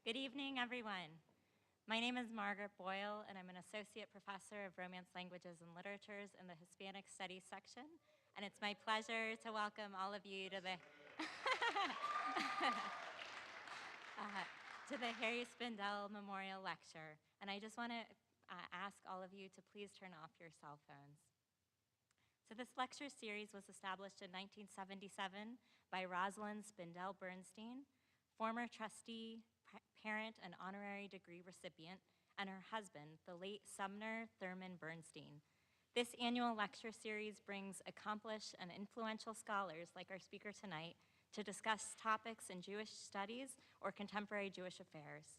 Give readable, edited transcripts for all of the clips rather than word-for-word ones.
Good evening, everyone. My name is Margaret Boyle, and I'm an associate professor of Romance languages and literatures in the Hispanic Studies section. And it's my pleasure to welcome all of you to the to the Harry Spindell Memorial Lecture. And I just want to ask all of you to please turn off your cell phones. So this lecture series was established in 1977 by Rosalind Spindell Bernstein, former trustee, parent, and honorary degree recipient, and her husband, the late Sumner Thurman Bernstein. This annual lecture series brings accomplished and influential scholars like our speaker tonight to discuss topics in Jewish studies or contemporary Jewish affairs.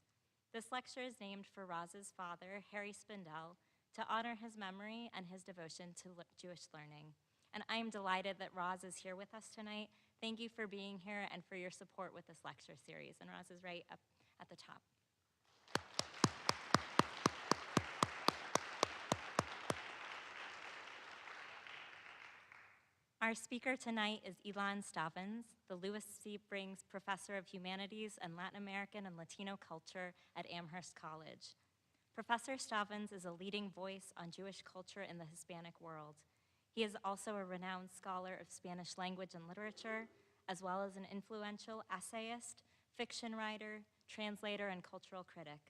This lecture is named for Roz's father, Harry Spindell, to honor his memory and his devotion to Jewish learning. And I am delighted that Roz is here with us tonight. Thank you for being here and for your support with this lecture series. And Roz is right up at the top. Our speaker tonight is Ilan Stavans, the Lewis-Sebring Professor of Humanities and Latin American and Latino Culture at Amherst College. Professor Stavans is a leading voice on Jewish culture in the Hispanic world. He is also a renowned scholar of Spanish language and literature, as well as an influential essayist, fiction writer, translator, and cultural critic.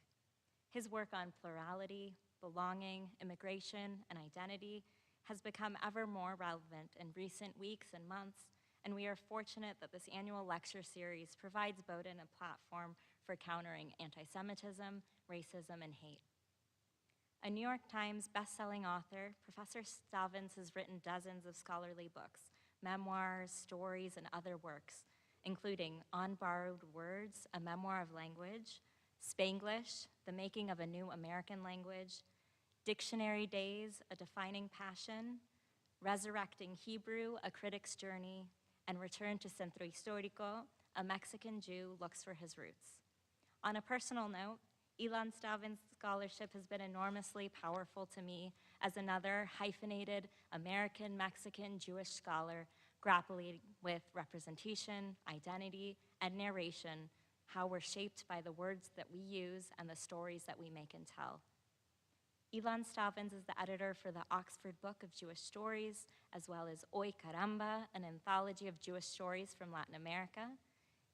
His work on plurality, belonging, immigration, and identity has become ever more relevant in recent weeks and months, and we are fortunate that this annual lecture series provides Bowdoin a platform for countering anti-Semitism, racism, and hate. A New York Times best-selling author, Professor Stavans has written dozens of scholarly books, memoirs, stories, and other works, including On Borrowed Words, A Memoir of Language, Spanglish, The Making of a New American Language, Dictionary Days, A Defining Passion, Resurrecting Hebrew, A Critic's Journey, and Return to Centro Histórico, A Mexican Jew Looks for His Roots. On a personal note, Ilan Stavans' scholarship has been enormously powerful to me as another hyphenated American, Mexican, Jewish scholar grappling with representation, identity, and narration, how we're shaped by the words that we use and the stories that we make and tell. Ilan Stavans is the editor for the Oxford Book of Jewish Stories, as well as Oy Caramba, an anthology of Jewish stories from Latin America.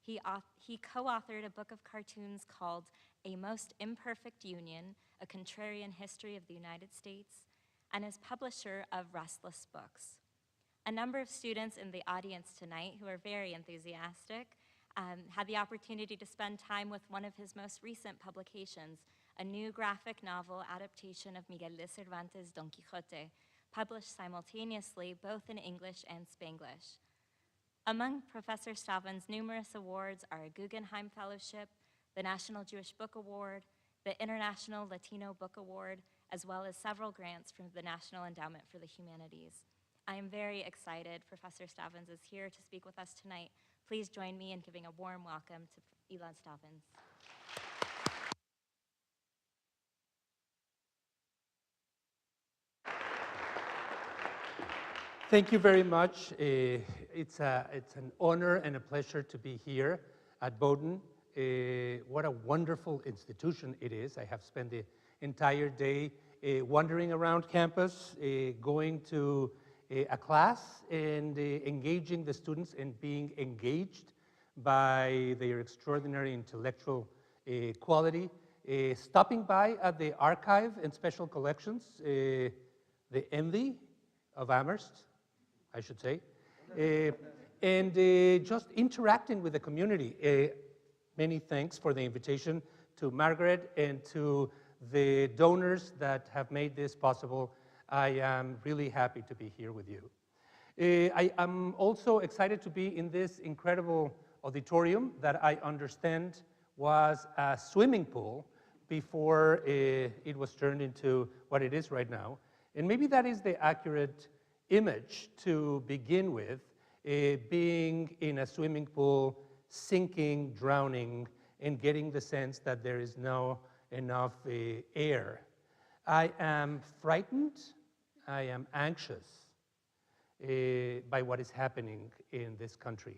He co-authored a book of cartoons called A Most Imperfect Union, A Contrarian History of the United States, and is publisher of Restless Books. A number of students in the audience tonight who are very enthusiastic had the opportunity to spend time with one of his most recent publications, a new graphic novel adaptation of Miguel de Cervantes' Don Quixote, published simultaneously both in English and Spanglish. Among Professor Stavans' numerous awards are a Guggenheim Fellowship, the National Jewish Book Award, the International Latino Book Award, as well as several grants from the National Endowment for the Humanities. I am very excited Professor Stavans is here to speak with us tonight. Please join me in giving a warm welcome to Ilan Stavans. Thank you very much. It's an honor and a pleasure to be here at Bowdoin. What a wonderful institution it is. I have spent the entire day wandering around campus, going to a class and engaging the students and being engaged by their extraordinary intellectual quality. Stopping by at the archive and special collections, the envy of Amherst, I should say, and just interacting with the community. Many thanks for the invitation to Margaret and to the donors that have made this possible. I am really happy to be here with you. I am also excited to be in this incredible auditorium that I understand was a swimming pool before it was turned into what it is right now. And maybe that is the accurate image to begin with, being in a swimming pool, sinking, drowning, and getting the sense that there is no enough air. I am frightened, I am anxious by what is happening in this country.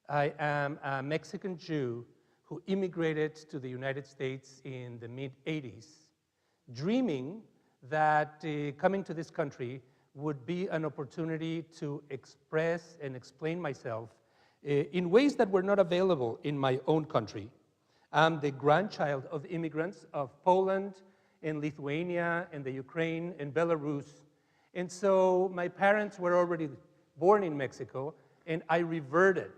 I am a Mexican Jew who immigrated to the United States in the mid-'80s, dreaming that coming to this country would be an opportunity to express and explain myself in ways that were not available in my own country. I'm the grandchild of immigrants of Poland and Lithuania and the Ukraine and Belarus. And so my parents were already born in Mexico, and I reverted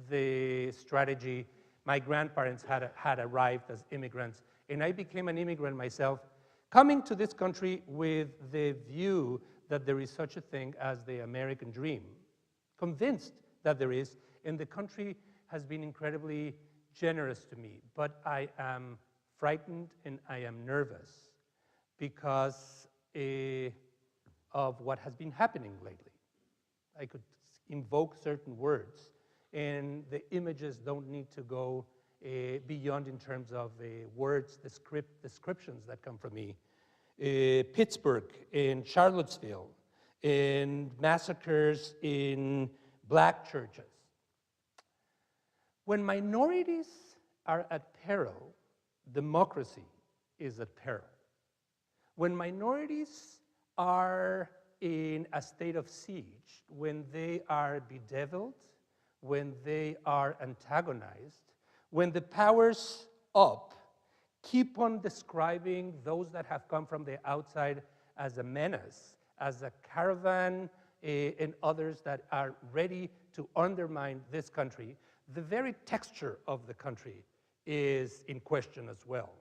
the strategy. My grandparents had arrived as immigrants, and I became an immigrant myself, coming to this country with the view that there is such a thing as the American dream, convinced that there is, and the country has been incredibly generous to me. But I am frightened and I am nervous because of what has been happening lately. I could invoke certain words, and the images don't need to go beyond in terms of words, descriptions that come from me. Pittsburgh and Charlottesville, and massacres in black churches. When minorities are at peril, democracy is at peril. When minorities are in a state of siege, when they are bedeviled, when they are antagonized, when the powers up keep on describing those that have come from the outside as a menace, as a caravan, and others that are ready to undermine this country, the very texture of the country is in question as well.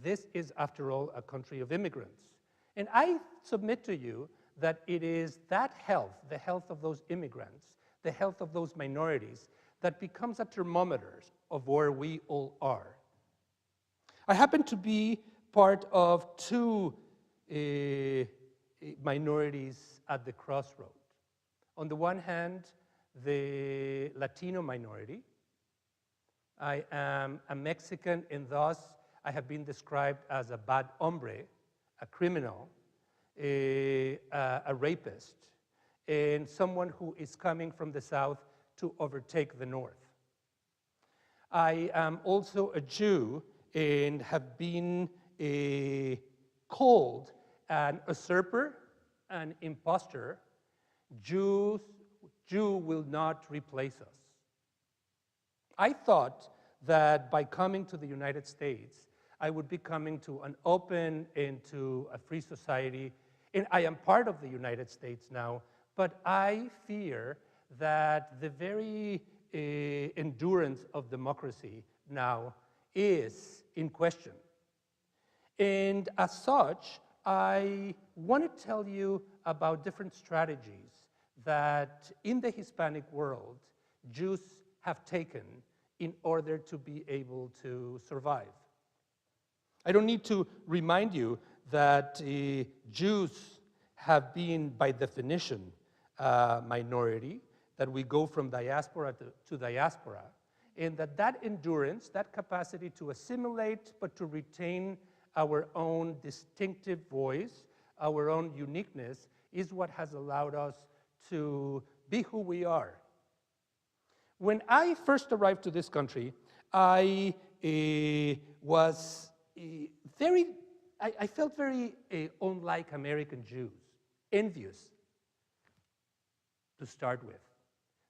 This is, after all, a country of immigrants. And I submit to you that it is that health, the health of those immigrants, the health of those minorities, that becomes a thermometer of where we all are. I happen to be part of two minorities at the crossroad. On the one hand, the Latino minority. I am a Mexican, and thus I have been described as a bad hombre, a criminal, a rapist, and someone who is coming from the south to overtake the north. I am also a Jew and have been called an usurper, an imposter. Jew will not replace us. I thought that by coming to the United States, I would be coming to an open and to a free society, and I am part of the United States now, but I fear that the very endurance of democracy now is in question. And as such, I want to tell you about different strategies that in the Hispanic world, Jews have taken in order to be able to survive. I don't need to remind you that Jews have been, by definition, a minority, that we go from diaspora to diaspora, and that endurance, that capacity to assimilate but to retain our own distinctive voice, our own uniqueness, is what has allowed us to be who we are. When I first arrived to this country, I felt very unlike American Jews, envious to start with.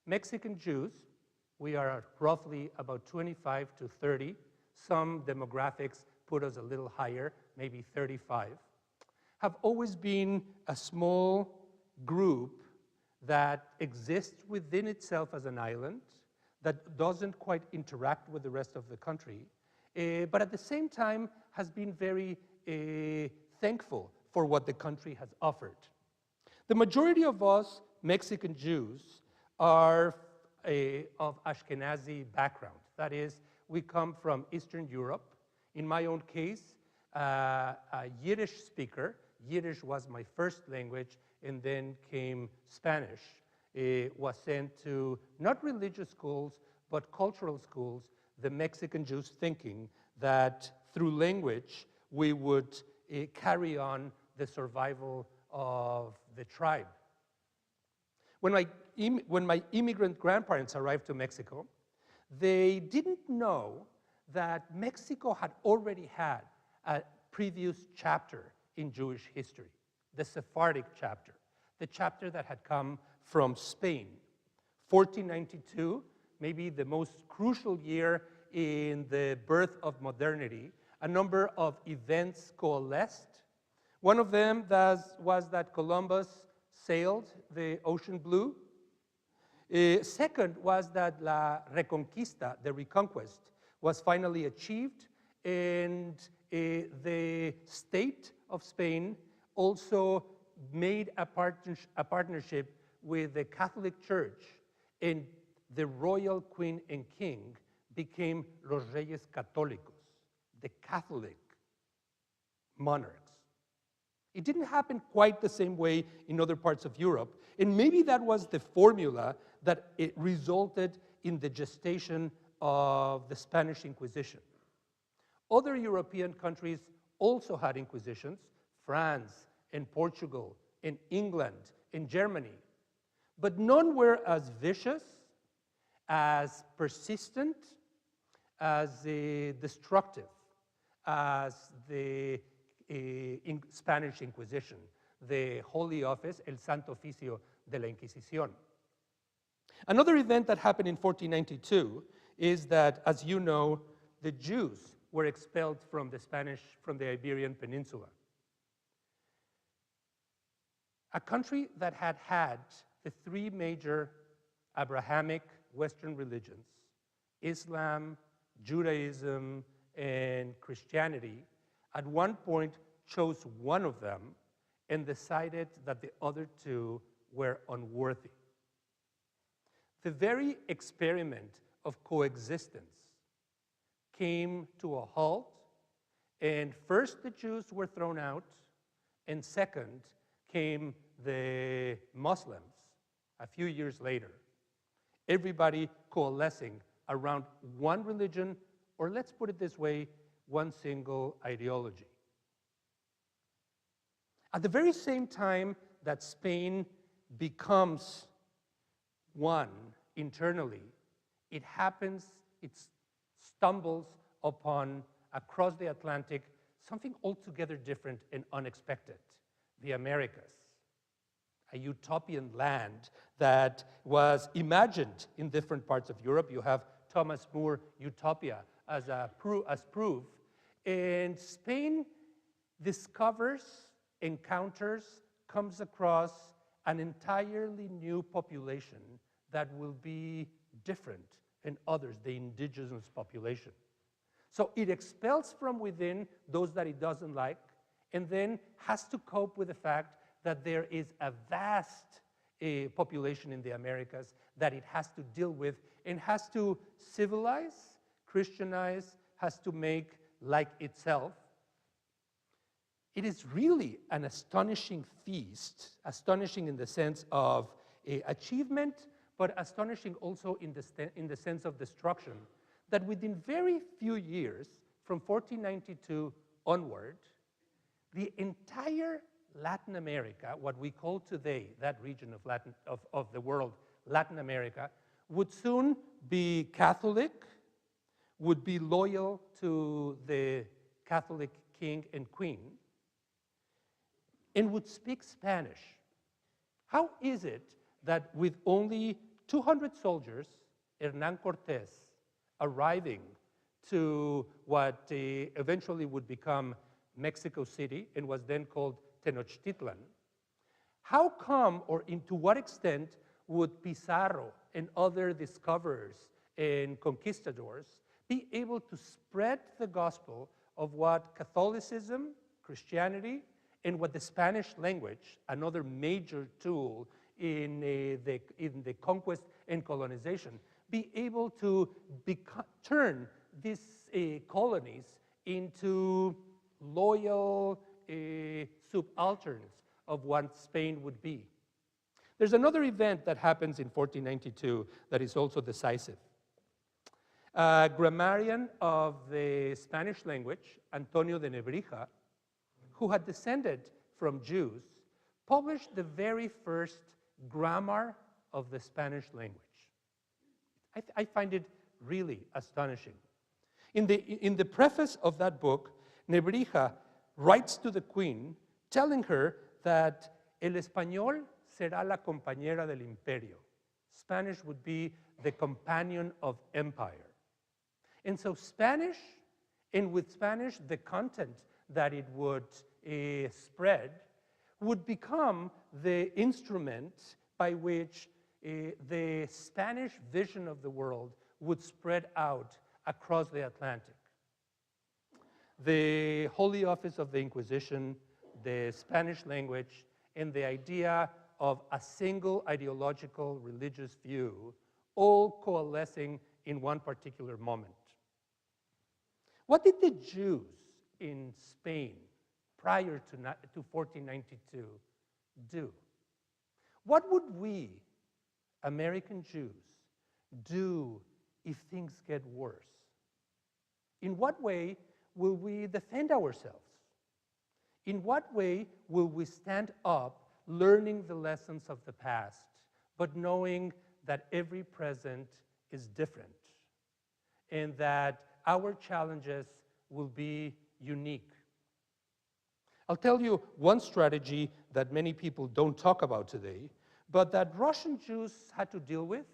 Mexican Jews, we are roughly about 25 to 30. Some demographics put us a little higher, maybe 35, have always been a small group that exists within itself as an island, that doesn't quite interact with the rest of the country, but at the same time has been very thankful for what the country has offered. The majority of us Mexican Jews are of Ashkenazi background. That is, we come from Eastern Europe. In my own case, a Yiddish speaker. Yiddish was my first language, and then came Spanish. Was sent to not religious schools, but cultural schools, the Mexican Jews thinking that through language we would carry on the survival of the tribe. When my immigrant grandparents arrived to Mexico, they didn't know that Mexico had already had a previous chapter in Jewish history, the Sephardic chapter, the chapter that had come from Spain. 1492, maybe the most crucial year in the birth of modernity. A number of events coalesced. One of them was that Columbus sailed the ocean blue. Second was that La Reconquista, the reconquest, was finally achieved, and the state of Spain also made a partnership with the Catholic Church, and the royal queen and king became los Reyes Católicos, the Catholic monarchs. It didn't happen quite the same way in other parts of Europe, and maybe that was the formula that it resulted in the gestation of the Spanish Inquisition. Other European countries also had inquisitions, France and Portugal and England and Germany, but none were as vicious, as persistent, as destructive as the Spanish Inquisition, the Holy Office, el Santo Oficio de la Inquisición. Another event that happened in 1492 is that, as you know, the Jews were expelled from the Iberian Peninsula. A country that had had the three major Abrahamic Western religions, Islam, Judaism, and Christianity, at one point chose one of them and decided that the other two were unworthy. The very experiment of coexistence came to a halt, and first the Jews were thrown out, and second came the Muslims a few years later. Everybody coalescing around one religion, or let's put it this way, one single ideology. At the very same time that Spain becomes one internally, it stumbles upon, across the Atlantic, something altogether different and unexpected, the Americas, a utopian land that was imagined in different parts of Europe. You have Thomas More, Utopia, as proof. And Spain discovers, encounters, comes across an entirely new population that will be different than others, the indigenous population. So it expels from within those that it doesn't like, and then has to cope with the fact that there is a vast population in the Americas that it has to deal with and has to civilize, Christianize, has to make like itself. It is really an astonishing feast, astonishing in the sense of achievement, but astonishing also in the sense of destruction, that within very few years, from 1492 onward, the entire Latin America, what we call today that region of the world, Latin America, would soon be Catholic, would be loyal to the Catholic king and queen, and would speak Spanish. How is it that with only 200 soldiers, Hernán Cortés, arriving to what eventually would become Mexico City and was then called Tenochtitlan, how come, or to what extent, would Pizarro and other discoverers and conquistadors be able to spread the gospel of what Catholicism, Christianity, and what the Spanish language, another major tool in the conquest and colonization, be able to turn these colonies into loyal subalterns of what Spain would be? There's another event that happens in 1492 that is also decisive. A grammarian of the Spanish language, Antonio de Nebrija, who had descended from Jews, published the very first grammar of the Spanish language. I find it really astonishing. In the preface of that book, Nebrija writes to the queen, telling her that el español será la compañera del imperio. Spanish would be the companion of empire. And so Spanish, and with Spanish, the content that it would spread would become the instrument by which the Spanish vision of the world would spread out across the Atlantic. The Holy Office of the Inquisition, the Spanish language, and the idea of a single ideological religious view all coalescing in one particular moment. What did the Jews in Spain prior to 1492 do? What would we, American Jews, do if things get worse? In what way will we defend ourselves? In what way will we stand up learning the lessons of the past, but knowing that every present is different and that our challenges will be unique? I'll tell you one strategy that many people don't talk about today, but that Russian Jews had to deal with.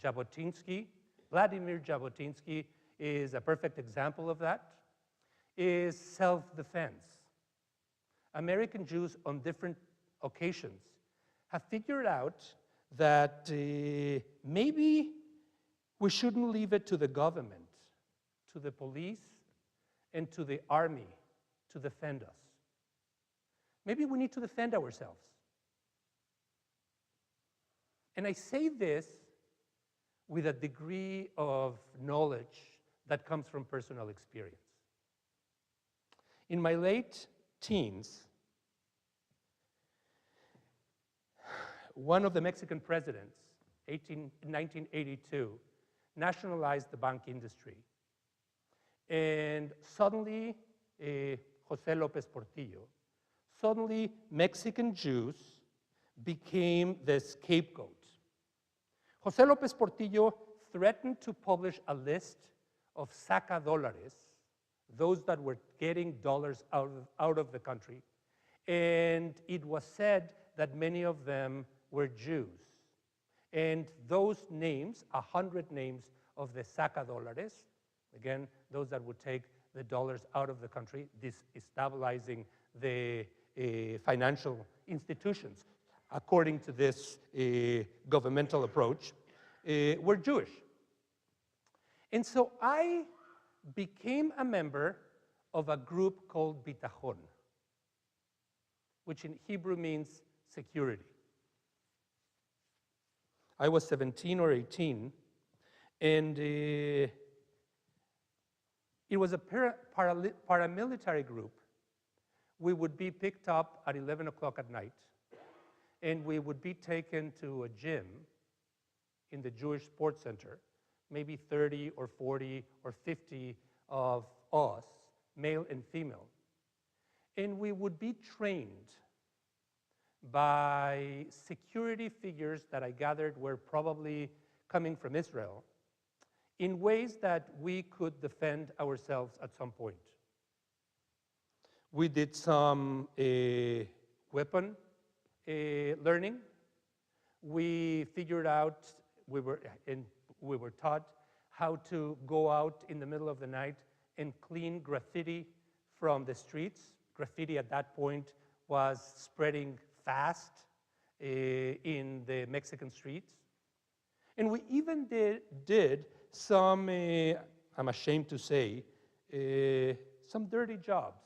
Jabotinsky, Vladimir Jabotinsky is a perfect example of that, is self-defense. American Jews on different occasions have figured out that maybe we shouldn't leave it to the government, to the police, and to the army to defend us. Maybe we need to defend ourselves. And I say this with a degree of knowledge that comes from personal experience. In my late teens, one of the Mexican presidents, in 1982, nationalized the bank industry. And suddenly, José López Portillo, suddenly Mexican Jews became the scapegoat. José López Portillo threatened to publish a list of sacadólares, those that were getting dollars out of the country, and it was said that many of them were Jews. And those names, 100 names of the sacadólares, again, those that would take the dollars out of the country, destabilizing the financial institutions, according to this governmental approach, were Jewish. And so I became a member of a group called Bitachon, which in Hebrew means security. I was 17 or 18, and it was a paramilitary group. We would be picked up at 11 o'clock at night, and we would be taken to a gym in the Jewish Sports Center, maybe 30 or 40 or 50 of us, male and female. And we would be trained by security figures that I gathered were probably coming from Israel in ways that we could defend ourselves at some point. We did some weapon learning. We figured out, we were taught how to go out in the middle of the night and clean graffiti from the streets. Graffiti at that point was spreading fast in the Mexican streets. And we even did some, I'm ashamed to say, some dirty jobs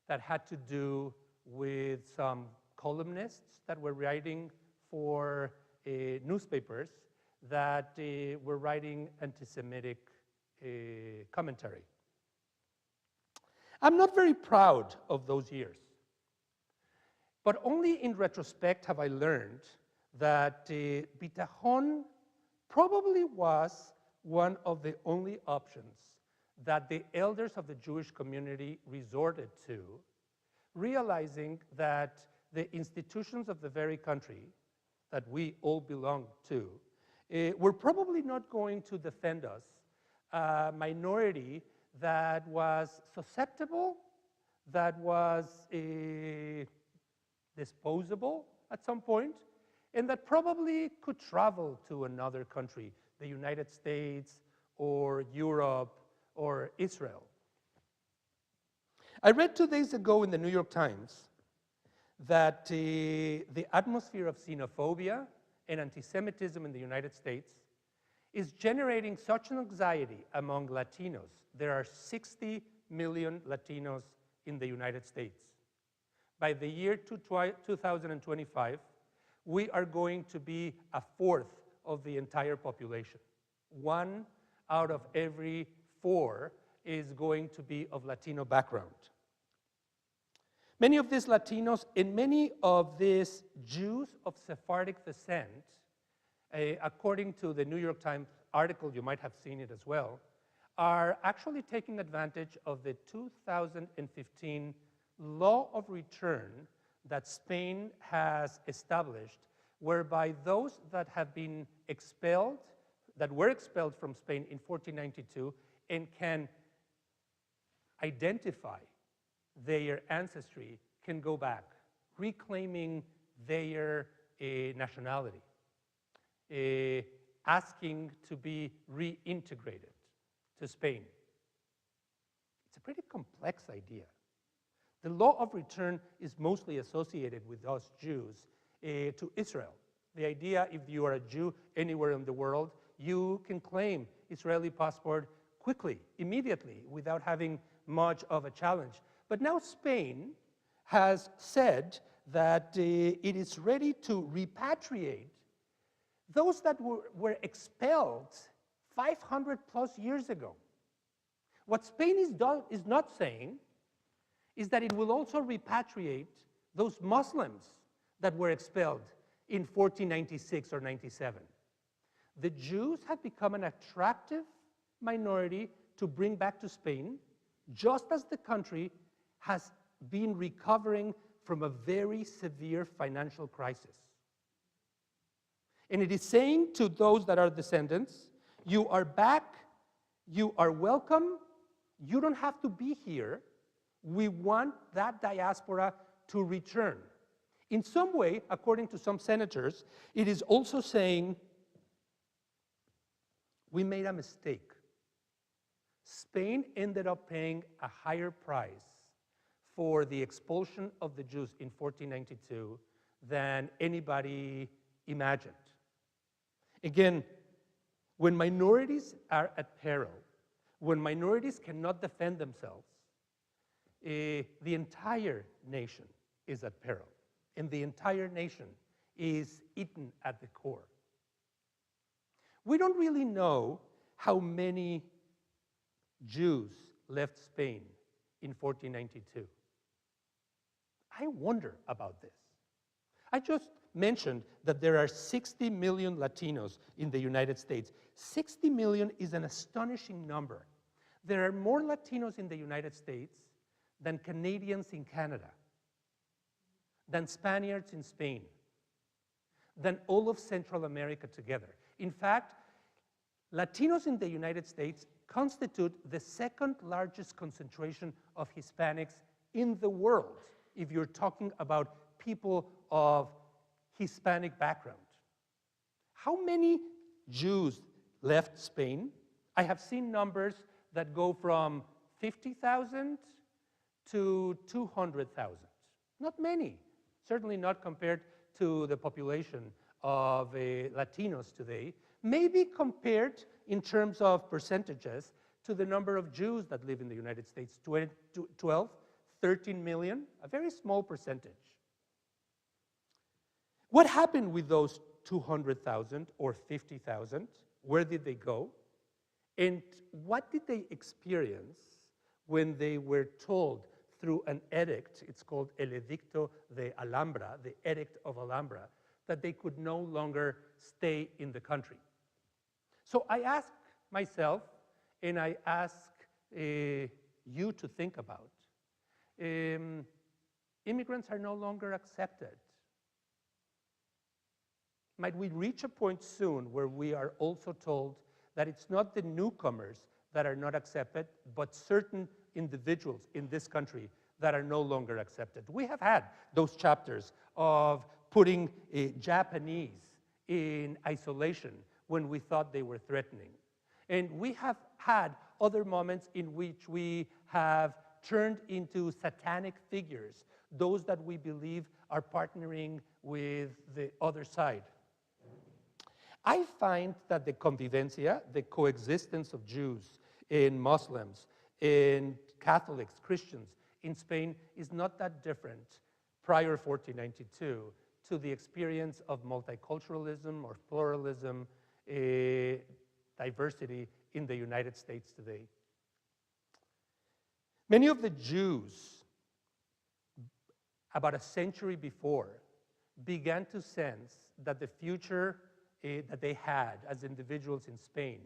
that had to do with some columnists that were writing for newspapers that were writing anti-Semitic commentary. I'm not very proud of those years, but only in retrospect have I learned that Bitachon probably was one of the only options that the elders of the Jewish community resorted to, realizing that the institutions of the very country that we all belong to were probably not going to defend us a minority that was susceptible, that was disposable at some point, and that probably could travel to another country, the United States or Europe or Israel. I read 2 days ago in the New York Times that the atmosphere of xenophobia and anti-Semitism in the United States is generating such an anxiety among Latinos. There are 60 million Latinos in the United States. By the year 2025, we are going to be a fourth of the entire population. 1 out of every 4 is going to be of Latino background. Many of these Latinos and many of these Jews of Sephardic descent, according to the New York Times article, you might have seen it as well, are actually taking advantage of the 2015 law of return that Spain has established, whereby those that have been expelled, that were expelled from Spain in 1492 and can identify their ancestry can go back, reclaiming their nationality, asking to be reintegrated to Spain. It's a pretty complex idea. The law of return is mostly associated with us Jews to Israel. The idea, if you are a Jew anywhere in the world, you can claim Israeli passport quickly, immediately, without having much of a challenge. But now Spain has said that it is ready to repatriate those that were expelled 500 plus years ago. What Spain is not saying is that it will also repatriate those Muslims that were expelled in 1496 or 97. The Jews have become an attractive minority to bring back to Spain, just as the country has been recovering from a very severe financial crisis. And it is saying to those that are descendants, you are back, you are welcome, you don't have to be here. We want that diaspora to return. In some way, according to some senators, it is also saying, we made a mistake. Spain ended up paying a higher price for the expulsion of the Jews in 1492 than anybody imagined. Again, when minorities are at peril, when minorities cannot defend themselves, the entire nation is at peril, and the entire nation is eaten at the core. We don't really know how many Jews left Spain in 1492. I wonder about this. I just mentioned that there are 60 million Latinos in the United States. 60 million is an astonishing number. There are more Latinos in the United States than Canadians in Canada, than Spaniards in Spain, than all of Central America together. In fact, Latinos in the United States constitute the second largest concentration of Hispanics in the world, if you're talking about people of Hispanic background. How many Jews left Spain? I have seen numbers that go from 50,000 to 200,000. Not many, certainly not compared to the population of Latinos today, maybe compared in terms of percentages to the number of Jews that live in the United States, 12, 13 million, a very small percentage. What happened with those 200,000 or 50,000? Where did they go? And what did they experience when they were told through an edict, it's called El Edicto de Alhambra, the Edict of Alhambra, that they could no longer stay in the country? So I ask myself, and I ask you to think about, immigrants are no longer accepted. Might we reach a point soon where we are also told that it's not the newcomers that are not accepted, but certain individuals in this country that are no longer accepted. We have had those chapters of putting Japanese in isolation when we thought they were threatening. And we have had other moments in which we have turned into satanic figures, those that we believe are partnering with the other side. I find that the convivencia, the coexistence of Jews and Muslims and Catholics, Christians in Spain is not that different prior 1492 to the experience of multiculturalism or pluralism, diversity in the United States today. Many of the Jews, about a century before, began to sense that the future that they had as individuals in Spain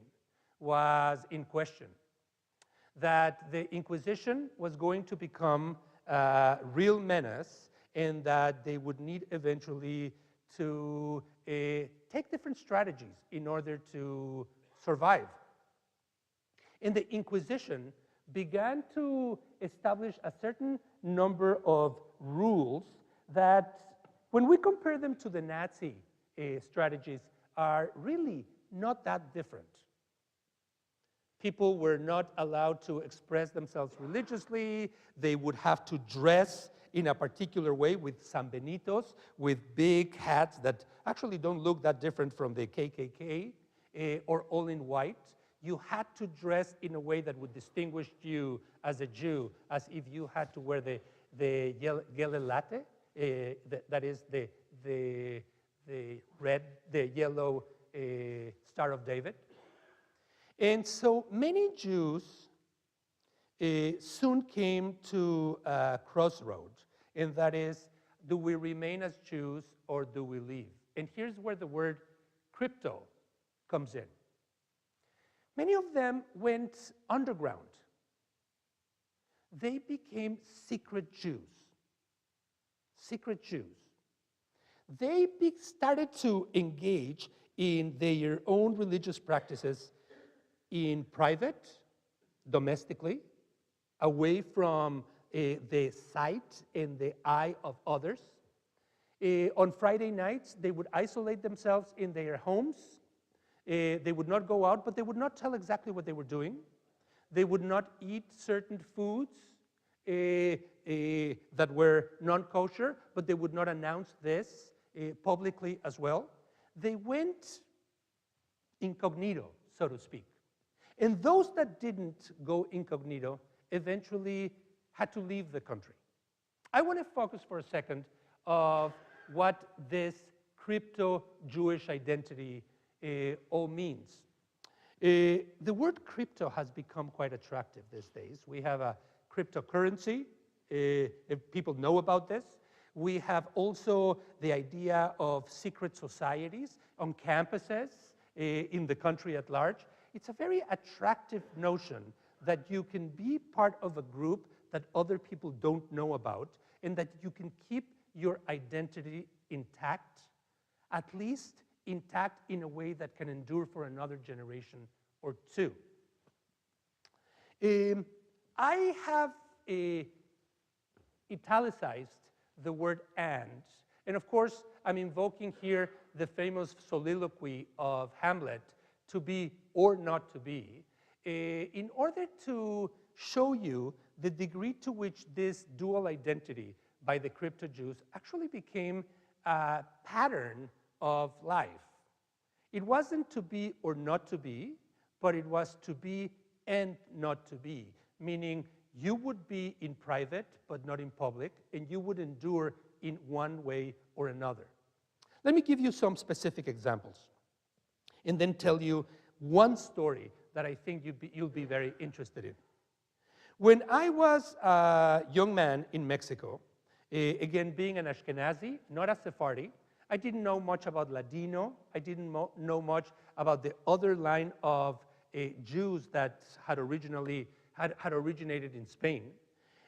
was in question, that the Inquisition was going to become a real menace, and that they would need eventually to take different strategies in order to survive. And the Inquisition began to establish a certain number of rules that, when we compare them to the Nazi strategies, are really not that different. People were not allowed to express themselves religiously. They would have to dress in a particular way with sanbenitos, with big hats that actually don't look that different from the KKK, or all in white. You had to dress in a way that would distinguish you as a Jew, as if you had to wear the gele latte, that is the yellow Star of David. And so many Jews soon came to a crossroad, and that is, do we remain as Jews or do we leave? And here's where the word crypto comes in. Many of them went underground. They became secret Jews. Secret Jews. They started to engage in their own religious practices in private, domestically, away from the sight and the eye of others. On Friday nights, they would isolate themselves in their homes. They would not go out, but they would not tell exactly what they were doing. They would not eat certain foods that were non-kosher, but they would not announce this publicly as well. They went incognito, so to speak. And those that didn't go incognito eventually had to leave the country. I want to focus for a second of what this crypto-Jewish identity all means. The word crypto has become quite attractive these days. We have a cryptocurrency, if people know about this. We have also the idea of secret societies on campuses in the country at large. It's a very attractive notion that you can be part of a group that other people don't know about, and that you can keep your identity intact, at least intact in a way that can endure for another generation or two. I have italicized the word and of course, I'm invoking here the famous soliloquy of Hamlet, to be or not to be, in order to show you the degree to which this dual identity by the crypto-Jews actually became a pattern of life. It wasn't to be or not to be, but it was to be and not to be, meaning you would be in private but not in public, and you would endure in one way or another. Let me give you some specific examples, and then tell you one story that I think you'll be very interested in. When I was a young man in Mexico, again, being an Ashkenazi, not a Sephardi, I didn't know much about Ladino. I didn't know much about the other line of Jews that had originated in Spain.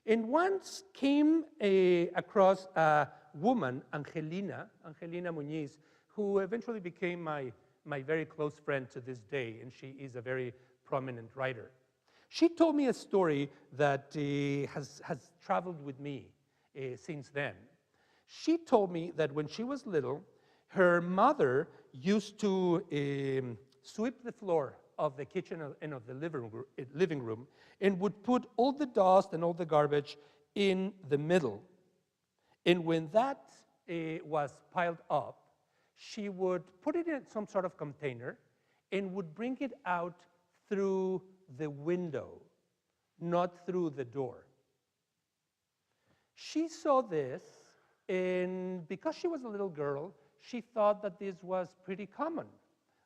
And once came across a woman, Angelina Muñiz, who eventually became my very close friend to this day, and she is a very prominent writer. She told me a story that has traveled with me since then. She told me that when she was little, her mother used to sweep the floor of the kitchen and of the living room and would put all the dust and all the garbage in the middle. And when that was piled up, she would put it in some sort of container and would bring it out through the window, not through the door. She saw this, and because she was a little girl, she thought that this was pretty common,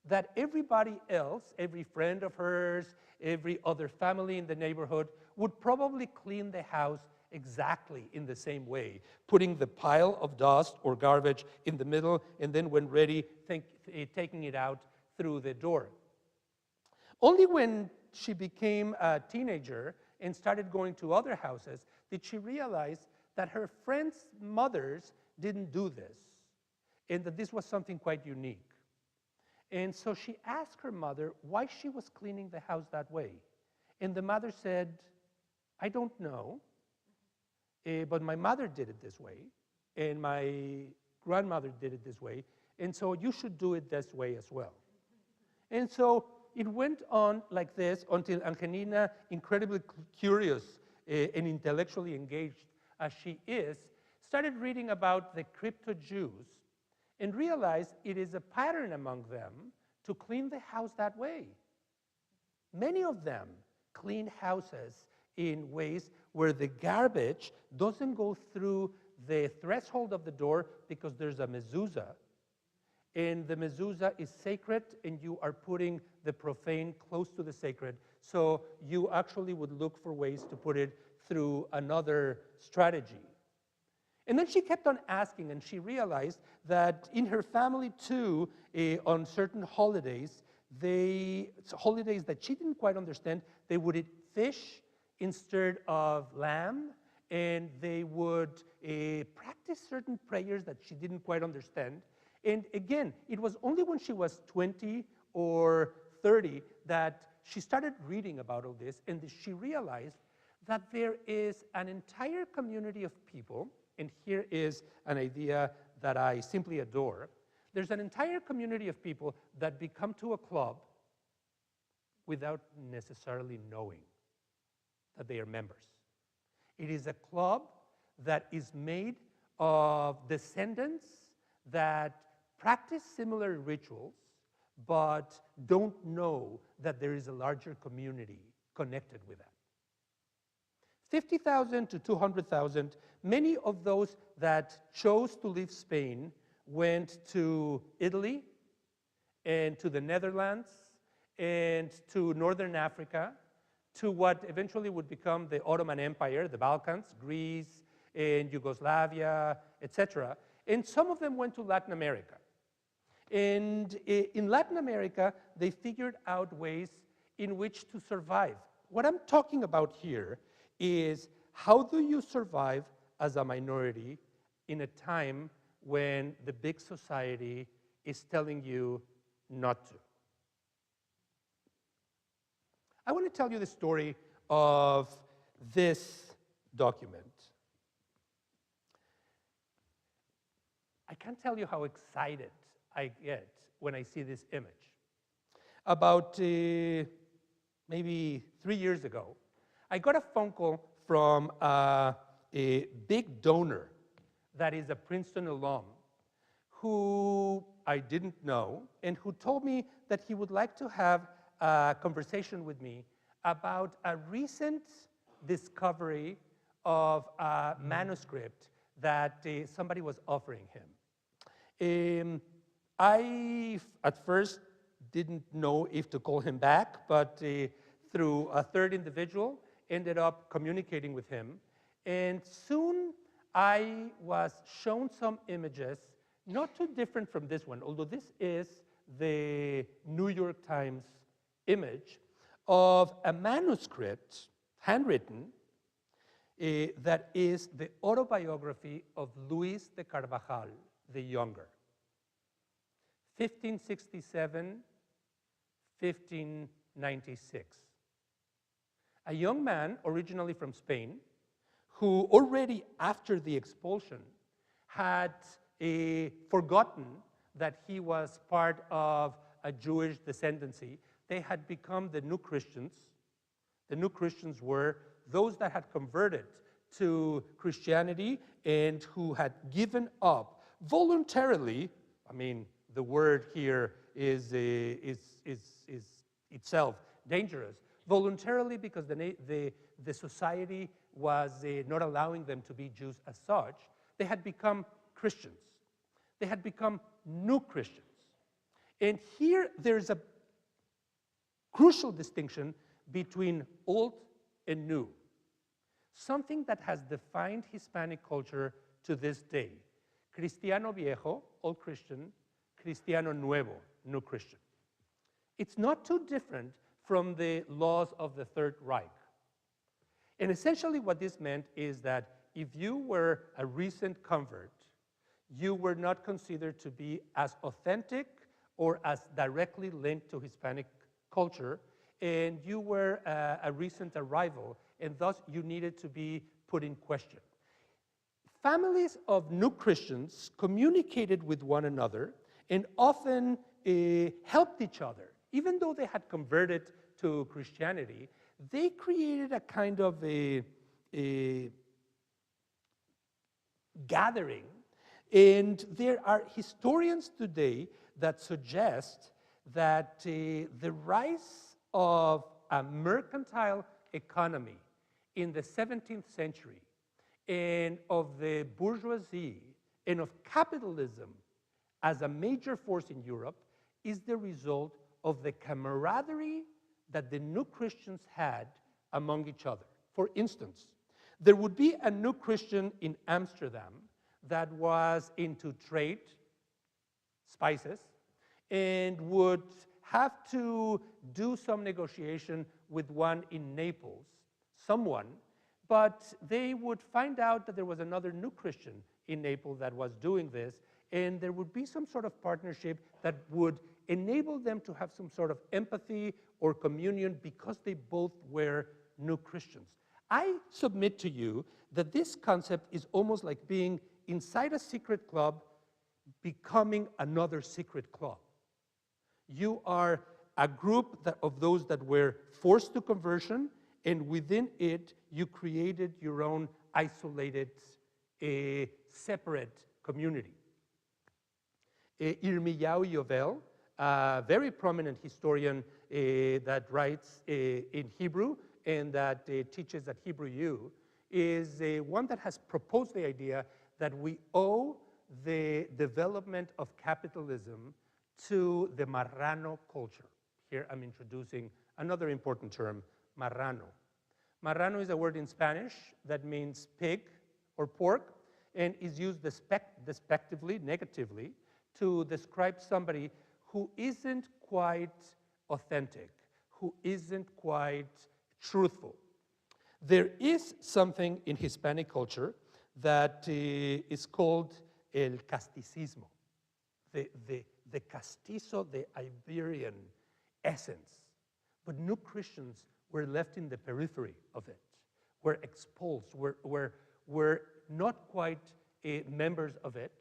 that everybody else, every friend of hers, every other family in the neighborhood would probably clean the house exactly in the same way, putting the pile of dust or garbage in the middle, and then when ready, taking it out through the door. Only when she became a teenager and started going to other houses did she realize that her friends' mothers didn't do this, and that this was something quite unique. And so she asked her mother why she was cleaning the house that way. And the mother said, I don't know, but my mother did it this way, and my grandmother did it this way, and so you should do it this way as well. And so it went on like this until Angelina, incredibly curious and intellectually engaged as she is, started reading about the crypto-Jews and realized it is a pattern among them to clean the house that way. Many of them clean houses in ways where the garbage doesn't go through the threshold of the door because there's a mezuzah, and the mezuzah is sacred, and you are putting the profane close to the sacred, so you actually would look for ways to put it through another strategy. And then she kept on asking, and she realized that in her family too, on certain holidays, holidays that she didn't quite understand, they would eat fish instead of lamb, and they would practice certain prayers that she didn't quite understand. And again, it was only when she was 20 or 30 that she started reading about all this, and she realized that there is an entire community of people, and here is an idea that I simply adore. There's an entire community of people that become to a club without necessarily knowing that they are members. It is a club that is made of descendants that practice similar rituals but don't know that there is a larger community connected with that. 50,000 to 200,000, many of those that chose to leave Spain went to Italy and to the Netherlands and to Northern Africa, to what eventually would become the Ottoman Empire, the Balkans, Greece and Yugoslavia, etc. And some of them went to Latin America. And in Latin America, they figured out ways in which to survive. What I'm talking about here is how do you survive as a minority in a time when the big society is telling you not to. I want to tell you the story of this document. I can't tell you how excited I get when I see this image. About maybe 3 years ago, I got a phone call from a big donor that is a Princeton alum who I didn't know and who told me that he would like to have a conversation with me about a recent discovery of a manuscript that somebody was offering him. I, at first, didn't know if to call him back, but through a third individual, ended up communicating with him. And soon, I was shown some images, not too different from this one, although this is the New York Times image of a manuscript, handwritten, that is the autobiography of Luiz de Carvajal, the Younger. 1567, 1596. a young man originally from Spain who already after the expulsion had forgotten that he was part of a Jewish descendancy. They had become the new Christians. The new Christians were those that had converted to Christianity and who had given up voluntarily. I mean, the word here is itself dangerous. Voluntarily, because the society was not allowing them to be Jews as such, they had become Christians. They had become new Christians. And here there's a crucial distinction between old and new, something that has defined Hispanic culture to this day. Cristiano viejo, old Christian, Cristiano nuevo, new Christian. It's not too different from the laws of the Third Reich. And essentially what this meant is that if you were a recent convert, you were not considered to be as authentic or as directly linked to Hispanic culture, and you were a recent arrival, and thus you needed to be put in question. Families of new Christians communicated with one another and often helped each other. Even though they had converted to Christianity, they created a kind of a gathering. And there are historians today that suggest that the rise of a mercantile economy in the 17th century and of the bourgeoisie and of capitalism as a major force in Europe is the result of the camaraderie that the new Christians had among each other. For instance, there would be a new Christian in Amsterdam that was into trade, spices, and would have to do some negotiation with one in Naples, someone, but they would find out that there was another new Christian in Naples that was doing this, and there would be some sort of partnership that would enable them to have some sort of empathy or communion because they both were new Christians. I submit to you that this concept is almost like being inside a secret club, becoming another secret club. You are a group of those that were forced to conversion, and within it, you created your own isolated, separate community. Yirmiyahu Yovel, a very prominent historian that writes in Hebrew and that teaches at Hebrew U, is one that has proposed the idea that we owe the development of capitalism to the Murano culture. Here I'm introducing another important term, Murano. Murano is a word in Spanish that means pig or pork and is used despectively, negatively, to describe somebody who isn't quite authentic, who isn't quite truthful. There is something in Hispanic culture that is called el casticismo, the castizo, the Iberian essence. But new Christians were left in the periphery of it, were expulsed, were not quite members of it.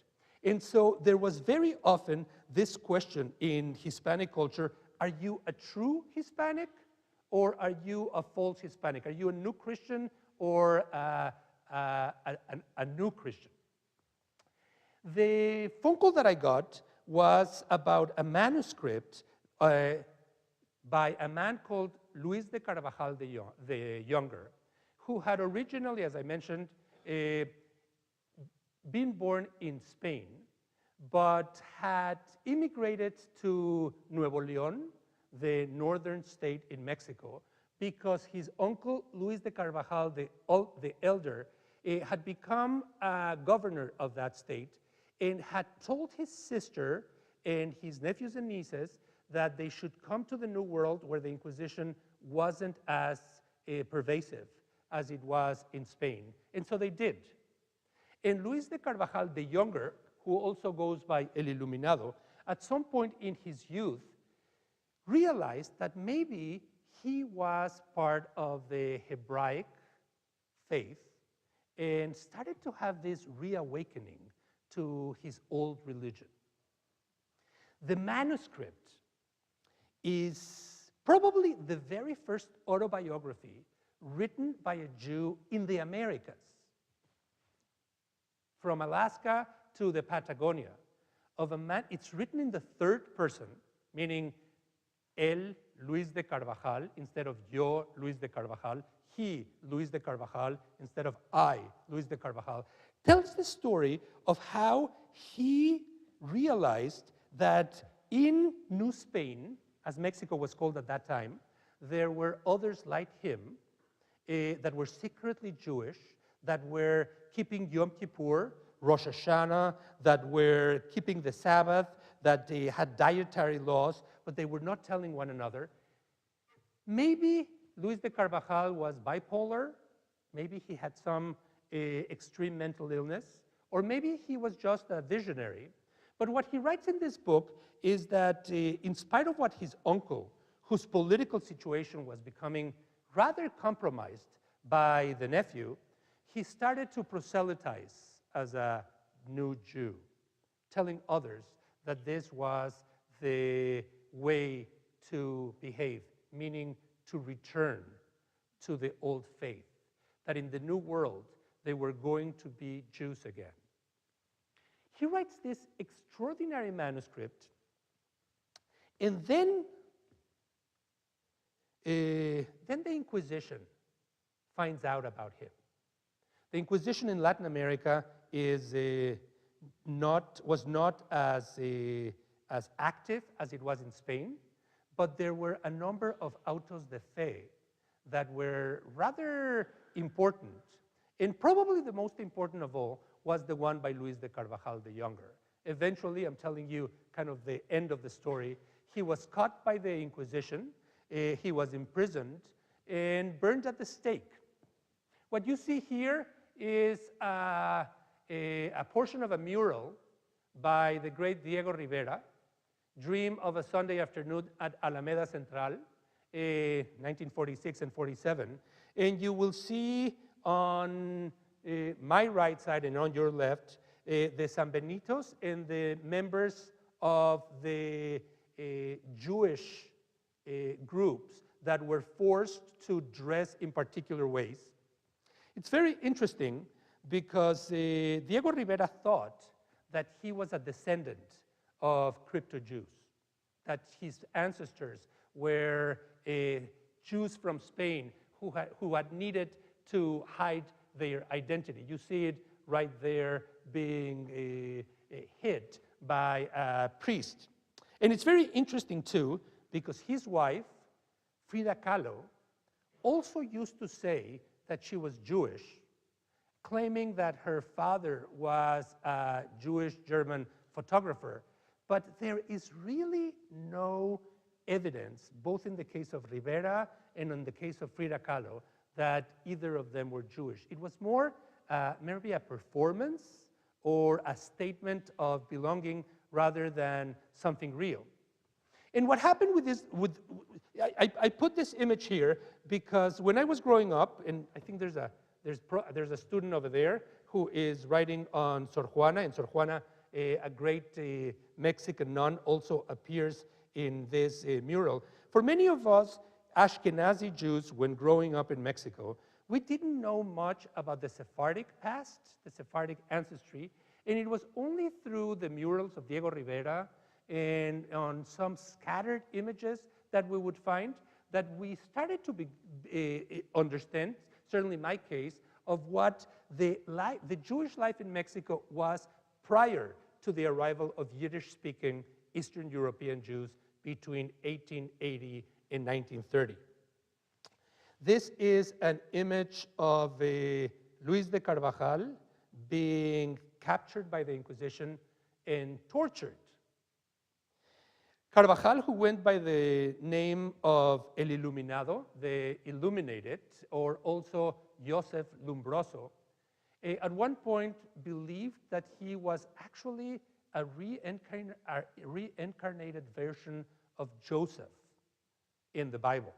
And so there was very often this question in Hispanic culture, are you a true Hispanic or are you a false Hispanic? Are you a new Christian or a new Christian? The phone call that I got was about a manuscript by a man called Luiz de Carvajal the Younger, who had originally, as I mentioned, been born in Spain, but had immigrated to Nuevo León, the northern state in Mexico, because his uncle, Luiz de Carvajal the Elder, had become a governor of that state and had told his sister and his nephews and nieces that they should come to the New World where the Inquisition wasn't as pervasive as it was in Spain. And so they did. And Luiz de Carvajal the Younger, who also goes by El Iluminado, at some point in his youth realized that maybe he was part of the Hebraic faith and started to have this reawakening to his old religion. The manuscript is probably the very first autobiography written by a Jew in the Americas, from Alaska to the Patagonia, of a man. It's written in the third person, meaning él, Luiz de Carvajal, instead of yo, Luiz de Carvajal. He, Luiz de Carvajal, instead of I, Luiz de Carvajal, tells the story of how he realized that in New Spain, as Mexico was called at that time, there were others like him that were secretly Jewish, that were keeping Yom Kippur, Rosh Hashanah, that were keeping the Sabbath, that they had dietary laws, but they were not telling one another. Maybe Luiz de Carvajal was bipolar, maybe he had some extreme mental illness, or maybe he was just a visionary. But what he writes in this book is that in spite of what his uncle, whose political situation was becoming rather compromised by the nephew, he started to proselytize as a new Jew, telling others that this was the way to behave, meaning to return to the old faith, that in the new world they were going to be Jews again. He writes this extraordinary manuscript, and then the Inquisition finds out about him. The Inquisition in Latin America was not as active as it was in Spain, but there were a number of autos de fe that were rather important. And probably the most important of all was the one by Luiz de Carvajal the Younger. Eventually, I'm telling you kind of the end of the story, he was caught by the Inquisition, he was imprisoned, and burned at the stake. What you see here is a portion of a mural by the great Diego Rivera, Dream of a Sunday Afternoon at Alameda Central, 1946 and 47. And you will see on my right side and on your left, the San Benitos and the members of the Jewish groups that were forced to dress in particular ways. It's very interesting because Diego Rivera thought that he was a descendant of crypto-Jews, that his ancestors were Jews from Spain who had needed to hide their identity. You see it right there being hid by a priest. And it's very interesting too, because his wife, Frida Kahlo, also used to say that she was Jewish, claiming that her father was a Jewish-German photographer. But there is really no evidence, both in the case of Rivera and in the case of Frida Kahlo, that either of them were Jewish. It was more maybe a performance or a statement of belonging rather than something real. And what happened with this, I put this image here because when I was growing up, and I think there's a student over there who is writing on Sor Juana, and Sor Juana, a great Mexican nun, also appears in this mural. For many of us Ashkenazi Jews, when growing up in Mexico, we didn't know much about the Sephardic past, the Sephardic ancestry, and it was only through the murals of Diego Rivera and on some scattered images that we would find that we started to understand, certainly in my case, of what the Jewish life in Mexico was prior to the arrival of Yiddish-speaking Eastern European Jews between 1880 and 1930. This is an image of Luiz de Carvajal being captured by the Inquisition and tortured. Carvajal, who went by the name of El Iluminado, the Illuminated, or also Joseph Lumbroso, at one point believed that he was actually a reincarnated version of Joseph in the Bible.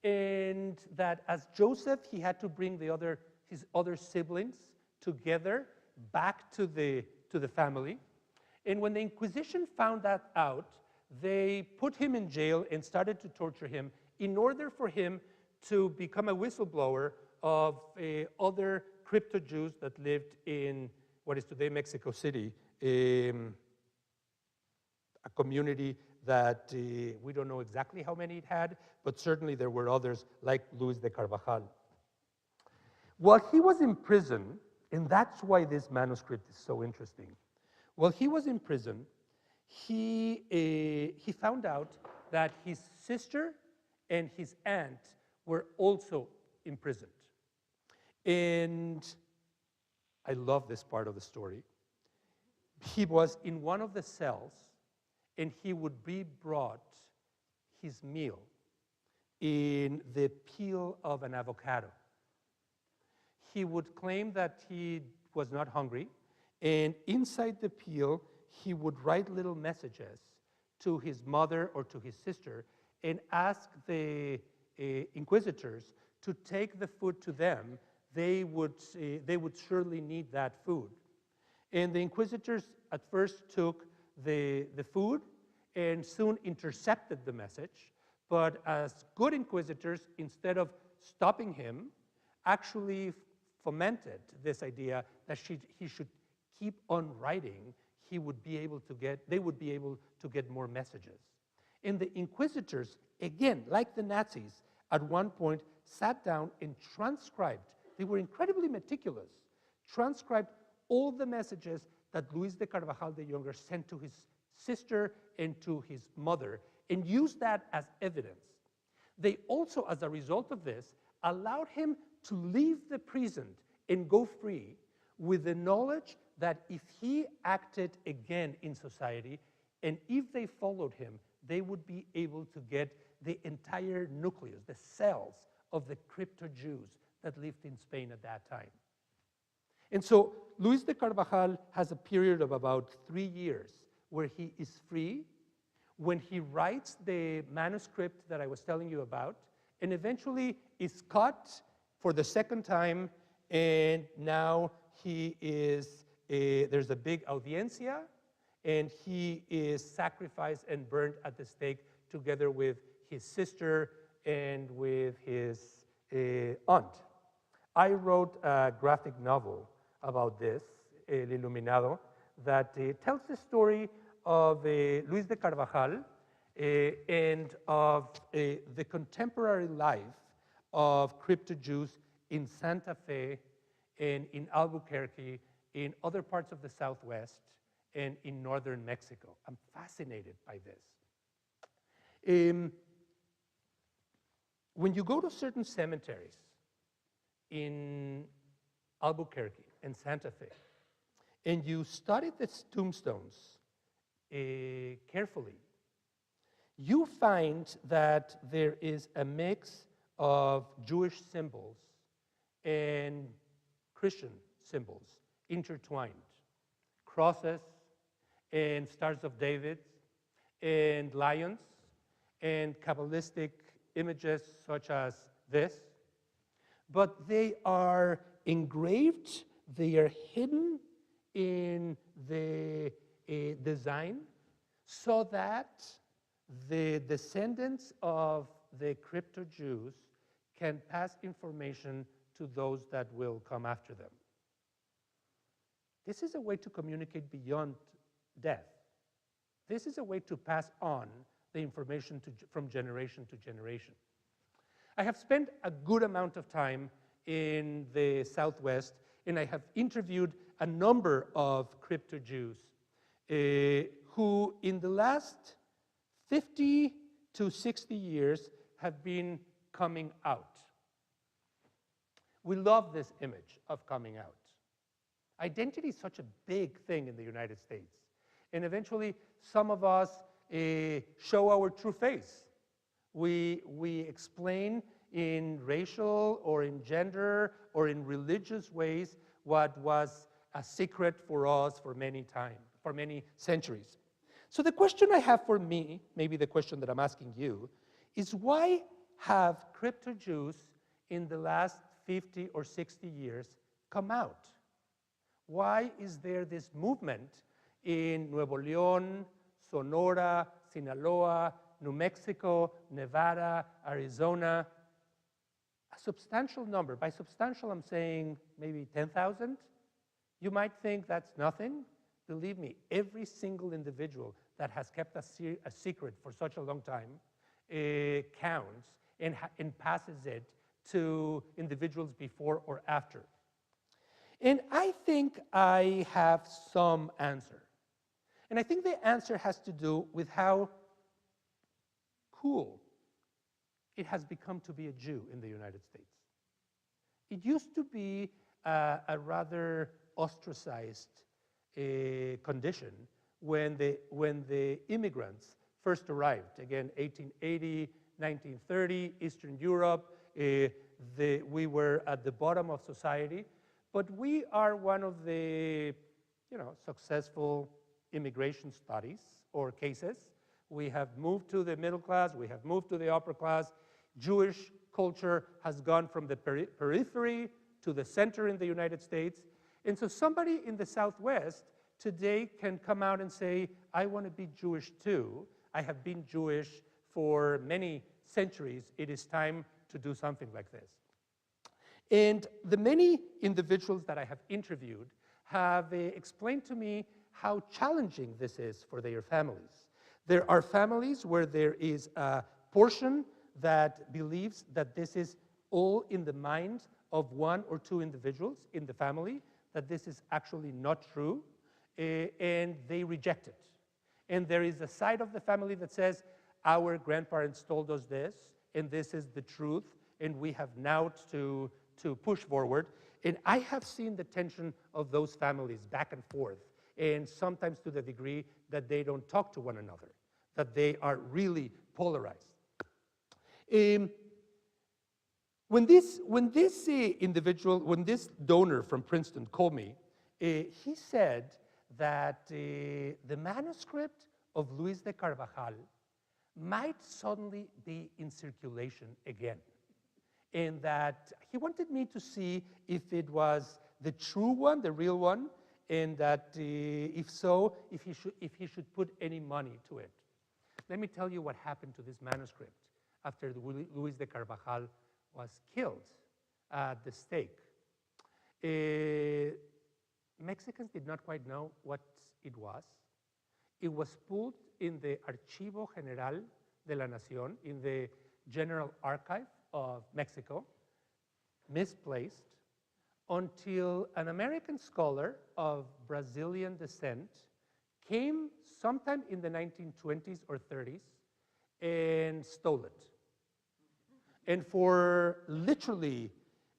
and that as Joseph, he had to bring his other siblings together back to the family. And when the Inquisition found that out, they put him in jail and started to torture him in order for him to become a whistleblower of other crypto-Jews that lived in what is today Mexico City, a community that we don't know exactly how many it had, but certainly there were others like Luiz de Carvajal. While he was in prison, and that's why this manuscript is so interesting, while he was in prison, he found out that his sister and his aunt were also imprisoned. And I love this part of the story. He was in one of the cells, and he would be brought his meal in the peel of an avocado. He would claim that he was not hungry, and inside the peel, he would write little messages to his mother or to his sister and ask the inquisitors to take the food to them. They would surely need that food. And the inquisitors at first took the food and soon intercepted the message, but as good inquisitors, instead of stopping him, actually fomented this idea that he should keep on writing. They would be able to get more messages. And the inquisitors, again, like the Nazis, at one point sat down and transcribed. They were incredibly meticulous, transcribed all the messages that Luiz de Carvajal the Younger sent to his sister and to his mother, and used that as evidence. They also, as a result of this, allowed him to leave the prison and go free with the knowledge that if he acted again in society, and if they followed him, they would be able to get the entire nucleus, the cells of the crypto-Jews that lived in Spain at that time. And so Luiz de Carvajal has a period of about 3 years where he is free, when he writes the manuscript that I was telling you about, and eventually is caught for the second time, and now he is, there's a big audiencia, and he is sacrificed and burned at the stake together with his sister and with his aunt. I wrote a graphic novel about this, Iluminado, that tells the story of Luiz de Carvajal and of the contemporary life of crypto-Jews in Santa Fe and in Albuquerque, in other parts of the Southwest, and in northern Mexico. I'm fascinated by this. When you go to certain cemeteries in Albuquerque and Santa Fe, and you study the tombstones carefully, you find that there is a mix of Jewish symbols and Christian symbols intertwined. Crosses and Stars of David and lions and Kabbalistic images such as this. But they are engraved, they are hidden in the design so that the descendants of the crypto-Jews can pass information to those that will come after them. This is a way to communicate beyond death. This is a way to pass on the information from generation to generation. I have spent a good amount of time in the Southwest, and I have interviewed a number of crypto-Jews who in the last 50 to 60 years have been coming out. We love this image of coming out. Identity is such a big thing in the United States. And eventually, some of us show our true face. We explain in racial or in gender or in religious ways what was a secret for us for many centuries. So the question I have for me, maybe the question that I'm asking you, is why have crypto-Jews in the last 50 or 60 years come out? Why is there this movement in Nuevo León, Sonora, Sinaloa, New Mexico, Nevada, Arizona? A substantial number. By substantial, I'm saying maybe 10,000. You might think that's nothing. Believe me, every single individual that has kept a secret for such a long time counts and passes it to individuals before or after. And I think I have some answer. And I think the answer has to do with how cool it has become to be a Jew in the United States. It used to be a rather ostracized condition when the immigrants first arrived. Again, 1880, 1930, Eastern Europe, we were at the bottom of society. But we are one of the successful immigration studies or cases. We have moved to the middle class, we have moved to the upper class. Jewish culture has gone from the periphery to the center in the United States. And so somebody in the Southwest today can come out and say, I want to be Jewish too. I have been Jewish for many centuries. It is time to do something like this. And the many individuals that I have interviewed have explained to me how challenging this is for their families. There are families where there is a portion that believes that this is all in the mind of one or two individuals in the family, that this is actually not true, and they reject it. And there is a side of the family that says, our grandparents told us this, and this is the truth, and we have now to push forward. And I have seen the tension of those families back and forth, and sometimes to the degree that they don't talk to one another, that they are really polarized. When this donor from Princeton called me, he said that the manuscript of Luiz de Carvajal might suddenly be in circulation again. And that he wanted me to see if it was the true one, the real one, and that if so, if he should put any money to it. Let me tell you what happened to this manuscript after Luiz de Carvajal was killed at the stake. Mexicans did not quite know what it was. It was put in the Archivo General de la Nación, in the General Archive of Mexico, misplaced, until an American scholar of Brazilian descent came sometime in the 1920s or 30s and stole it. And for literally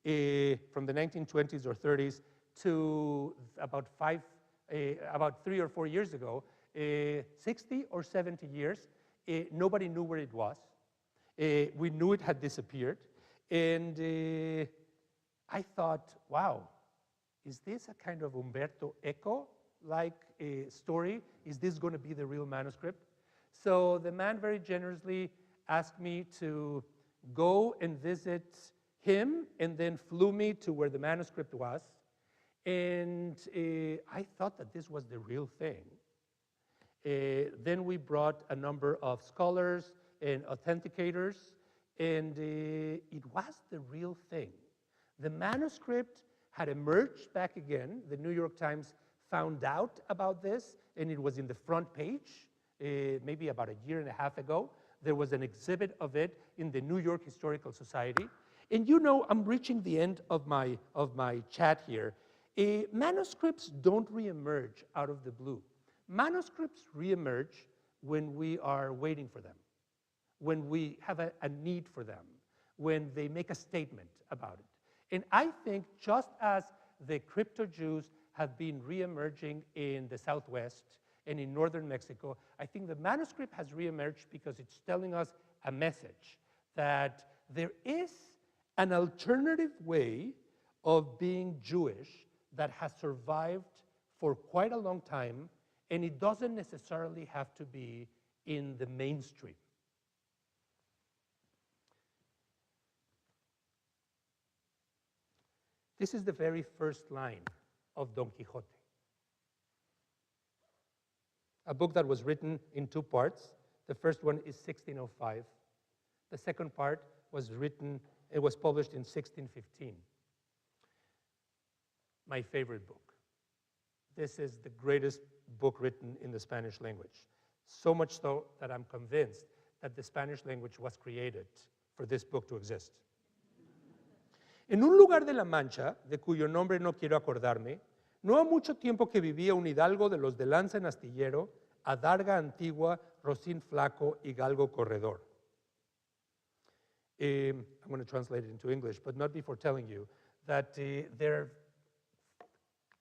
from the 1920s or 30s to about 3 or 4 years ago, 60 or 70 years, nobody knew where it was. We knew it had disappeared. And I thought, wow, is this a kind of Umberto Eco-like story? Is this going to be the real manuscript? So the man very generously asked me to go and visit him, and then flew me to where the manuscript was. And I thought that this was the real thing. Then we brought a number of scholars and authenticators, and it was the real thing. The manuscript had emerged back again. The New York Times found out about this, and it was in the front page, maybe about a year and a half ago. There was an exhibit of it in the New York Historical Society. And you know, I'm reaching the end of my chat here. Manuscripts don't reemerge out of the blue. Manuscripts reemerge when we are waiting for them, when we have a need for them, when they make a statement about it. And I think just as the crypto-Jews have been reemerging in the Southwest and in northern Mexico, I think the manuscript has reemerged because it's telling us a message that there is an alternative way of being Jewish that has survived for quite a long time, and it doesn't necessarily have to be in the mainstream. This is the very first line of Don Quixote, a book that was written in two parts. The first one is 1605. The second part was published in 1615. My favorite book. This is the greatest book written in the Spanish language. So much so that I'm convinced that the Spanish language was created for this book to exist. En un lugar de la Mancha, de cuyo nombre no quiero acordarme, no ha mucho tiempo que vivía un hidalgo de los de lanza en astillero, adarga antigua, rocín flaco y galgo corredor. I'm going to translate it into English, but not before telling you that there are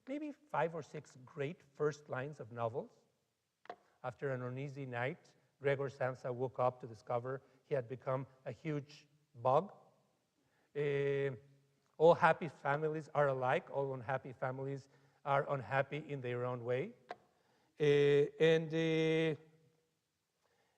maybe 5 or 6 great first lines of novels. After an uneasy night, Gregor Samsa woke up to discover he had become a huge bug. All happy families are alike. All unhappy families are unhappy in their own way.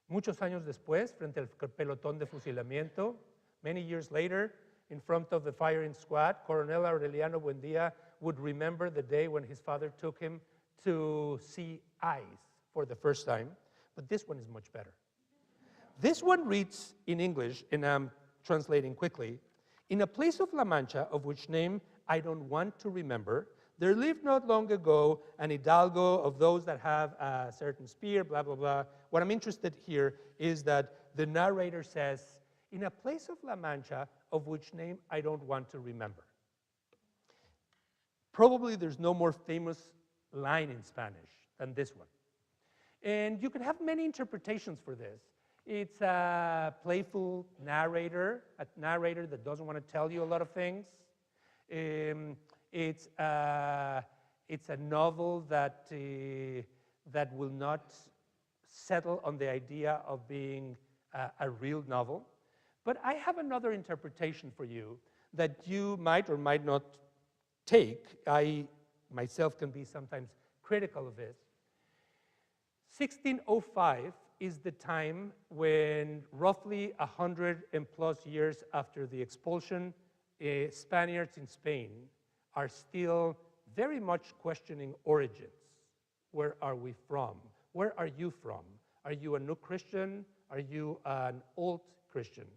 Muchos años después, frente al pelotón de fusilamiento, many years later, in front of the firing squad, Coronel Aureliano Buendía would remember the day when his father took him to see eyes for the first time. But this one is much better. This one reads in English, and I'm translating quickly. In a place of La Mancha, of which name I don't want to remember, there lived not long ago an hidalgo of those that have a certain spear, blah, blah, blah. What I'm interested here is that the narrator says, in a place of La Mancha, of which name I don't want to remember. Probably there's no more famous line in Spanish than this one. And you can have many interpretations for this. It's a playful narrator, a narrator that doesn't want to tell you a lot of things. It's a novel that will not settle on the idea of being a real novel. But I have another interpretation for you that you might or might not take. I myself can be sometimes critical of this. 1605 is the time when, roughly 100 and plus years after the expulsion, Spaniards in Spain are still very much questioning origins. Where are we from? Where are you from? Are you a new Christian? Are you an old Christian?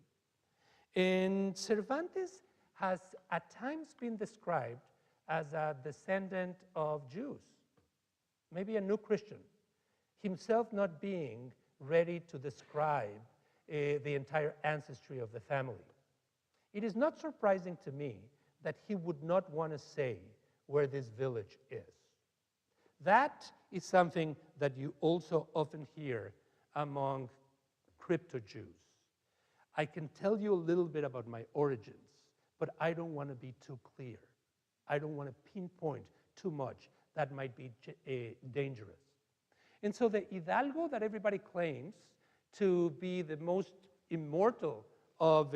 And Cervantes has at times been described as a descendant of Jews, maybe a new Christian, himself not being ready to describe the entire ancestry of the family. It is not surprising to me that he would not want to say where this village is. That is something that you also often hear among crypto-Jews. I can tell you a little bit about my origins, but I don't want to be too clear. I don't want to pinpoint too much. That might be dangerous. And so the hidalgo that everybody claims to be the most immortal of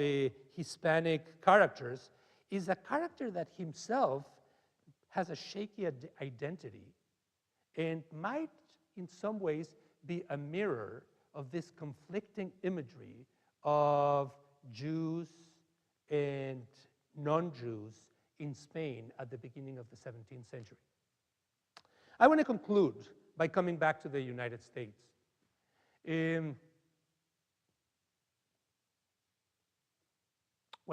Hispanic characters is a character that himself has a shaky identity and might, in some ways, be a mirror of this conflicting imagery of Jews and non-Jews in Spain at the beginning of the 17th century. I want to conclude by coming back to the United States. When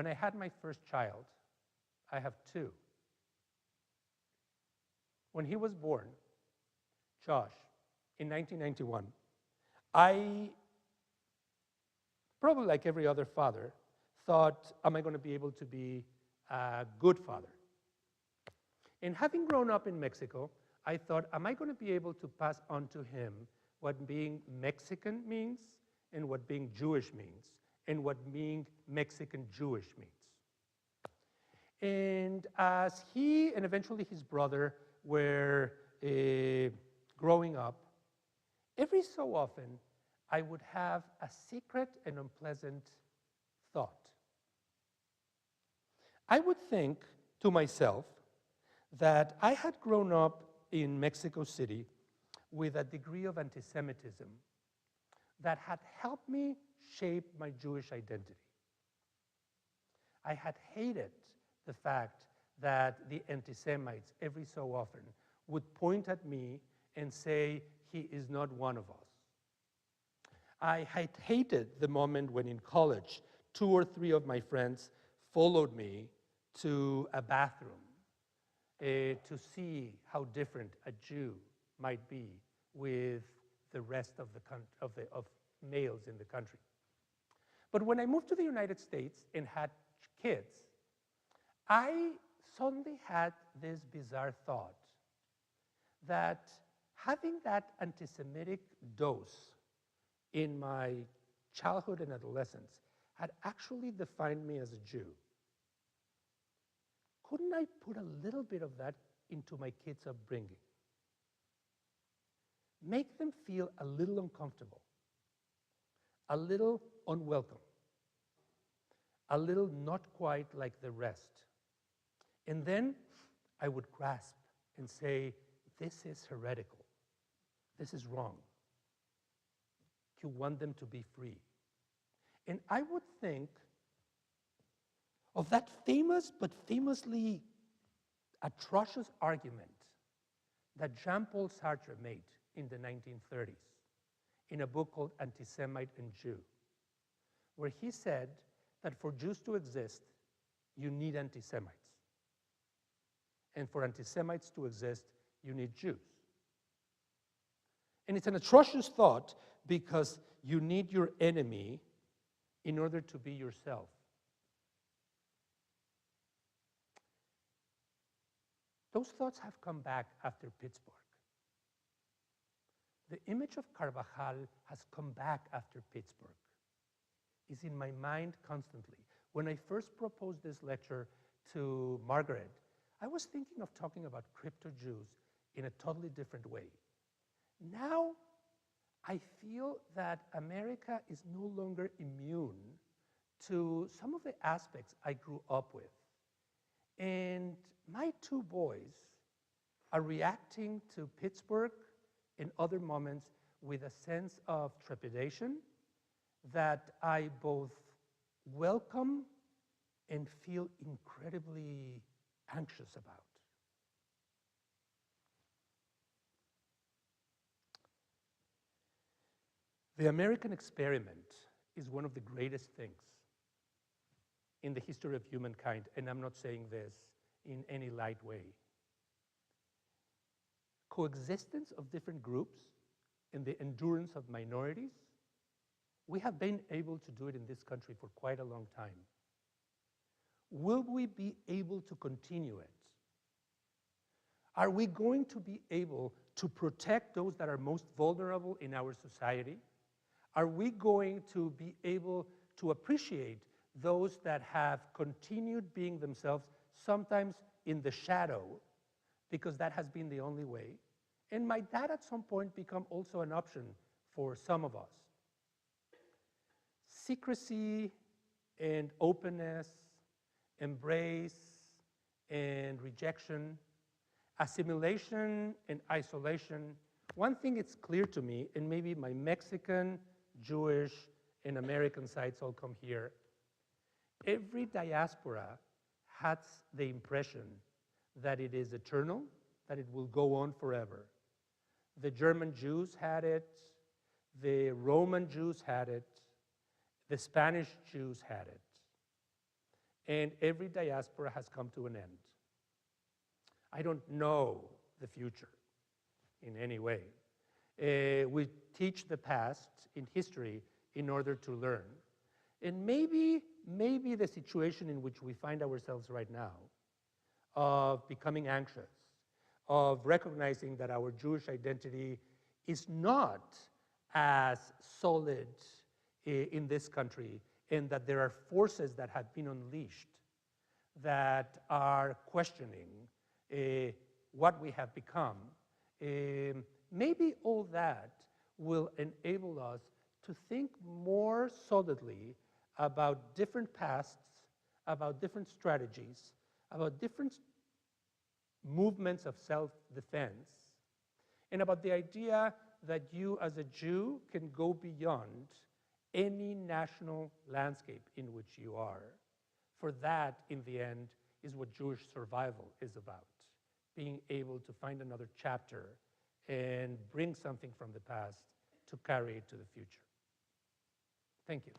I had my first child, I have two. When he was born, Josh, in 1991, I, probably like every other father, thought, am I going to be able to be a good father? And having grown up in Mexico, I thought, am I going to be able to pass on to him what being Mexican means and what being Jewish means and what being Mexican Jewish means? And as he and eventually his brother were growing up, every so often I would have a secret and unpleasant thought. I would think to myself that I had grown up in Mexico City with a degree of anti-Semitism that had helped me shape my Jewish identity. I had hated the fact that the anti-Semites, every so often, would point at me and say, he is not one of us. I had hated the moment when in college, 2 or 3 of my friends followed me to a bathroom to see how different a Jew might be with the rest of males in the country. But when I moved to the United States and had kids, I suddenly had this bizarre thought that having that anti-Semitic dose in my childhood and adolescence had actually defined me as a Jew. Couldn't I put a little bit of that into my kids' upbringing? Make them feel a little uncomfortable, a little unwelcome, a little not quite like the rest. And then I would grasp and say, this is heretical. This is wrong. You want them to be free. And I would think of that famous but famously atrocious argument that Jean-Paul Sartre made in the 1930s in a book called Anti-Semite and Jew, where he said that for Jews to exist, you need anti-Semites. And for anti-Semites to exist, you need Jews. And it's an atrocious thought because you need your enemy in order to be yourself. Those thoughts have come back after Pittsburgh. The image of Carvajal has come back after Pittsburgh. It's in my mind constantly. When I first proposed this lecture to Margaret, I was thinking of talking about crypto-Jews in a totally different way. Now, I feel that America is no longer immune to some of the aspects I grew up with. And my 2 boys are reacting to Pittsburgh and other moments with a sense of trepidation that I both welcome and feel incredibly anxious about. The American experiment is one of the greatest things in the history of humankind, and I'm not saying this in any light way. Coexistence of different groups and the endurance of minorities, we have been able to do it in this country for quite a long time. Will we be able to continue it? Are we going to be able to protect those that are most vulnerable in our society? Are we going to be able to appreciate those that have continued being themselves, sometimes in the shadow, because that has been the only way? And might that at some point become also an option for some of us? Secrecy and openness, embrace and rejection, assimilation and isolation. One thing it's clear to me, and maybe my Mexican, Jewish, and American sides all come here, every diaspora has the impression that it is eternal, that it will go on forever. The German Jews had it, the Roman Jews had it, the Spanish Jews had it. And every diaspora has come to an end. I don't know the future in any way. We teach the past in history in order to learn. And maybe the situation in which we find ourselves right now, of becoming anxious, of recognizing that our Jewish identity is not as solid in this country, and that there are forces that have been unleashed that are questioning what we have become. Maybe all that will enable us to think more solidly about different pasts, about different strategies, about different movements of self-defense, and about the idea that you as a Jew can go beyond any national landscape in which you are. For that, in the end, is what Jewish survival is about, being able to find another chapter and bring something from the past to carry it to the future. Thank you.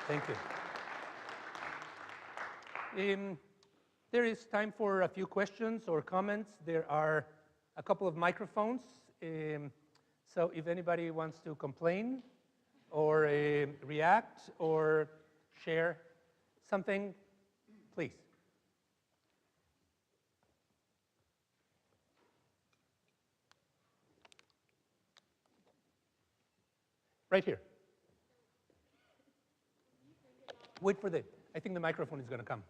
Thank you. There is time for a few questions or comments. There are a couple of microphones. So if anybody wants to complain or react or share something, please. Right here. Wait for the, I think the microphone is going to come.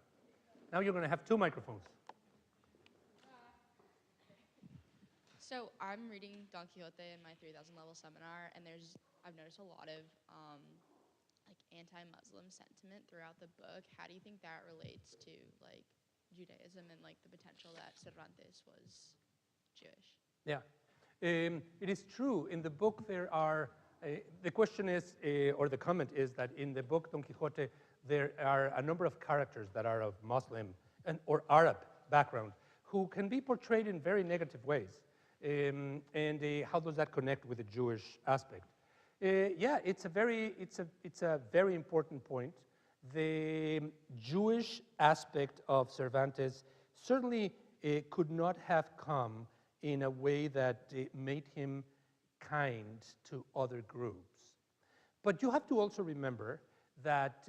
Now you're going to have two microphones. So I'm reading Don Quixote in my 3000 level seminar, and I've noticed a lot of like anti-Muslim sentiment throughout the book. How do you think that relates to like Judaism and like the potential that Cervantes was Jewish? Yeah, it is true. In the book there are, the question is, or the comment is that in the book Don Quixote, there are a number of characters that are of Muslim or Arab background who can be portrayed in very negative ways. And how does that connect with the Jewish aspect? Yeah, it's a very important point. The Jewish aspect of Cervantes certainly could not have come in a way that made him kind to other groups. But you have to also remember that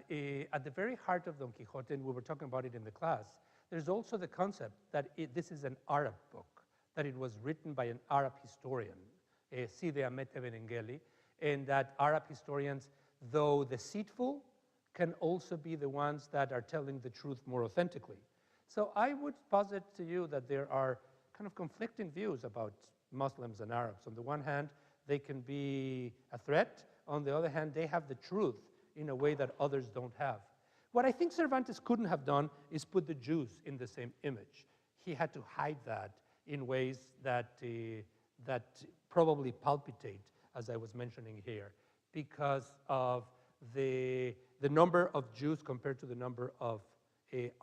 at the very heart of Don Quixote, and we were talking about it in the class, there's also the concept that this is an Arab book, that it was written by an Arab historian, Cide Hamete Benengeli, and that Arab historians, though deceitful, can also be the ones that are telling the truth more authentically. So I would posit to you that there are kind of conflicting views about Muslims and Arabs. On the one hand, they can be a threat. On the other hand, they have the truth in a way that others don't have. What I think Cervantes couldn't have done is put the Jews in the same image. He had to hide that in ways that, that probably palpitate, as I was mentioning here, because of the number of Jews compared to the number of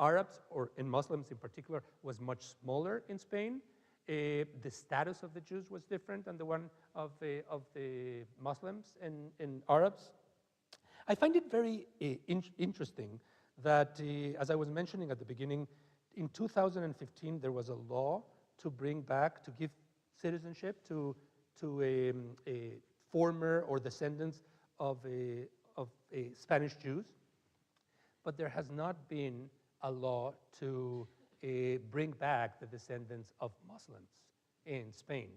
Arabs, or in Muslims in particular, was much smaller in Spain. The status of the Jews was different than the one of the Muslims and Arabs. I find it very interesting that, as I was mentioning at the beginning, in 2015 there was a law to bring back, to give citizenship to a former or descendants of Spanish Jews, but there has not been a law to bring back the descendants of Muslims in Spain,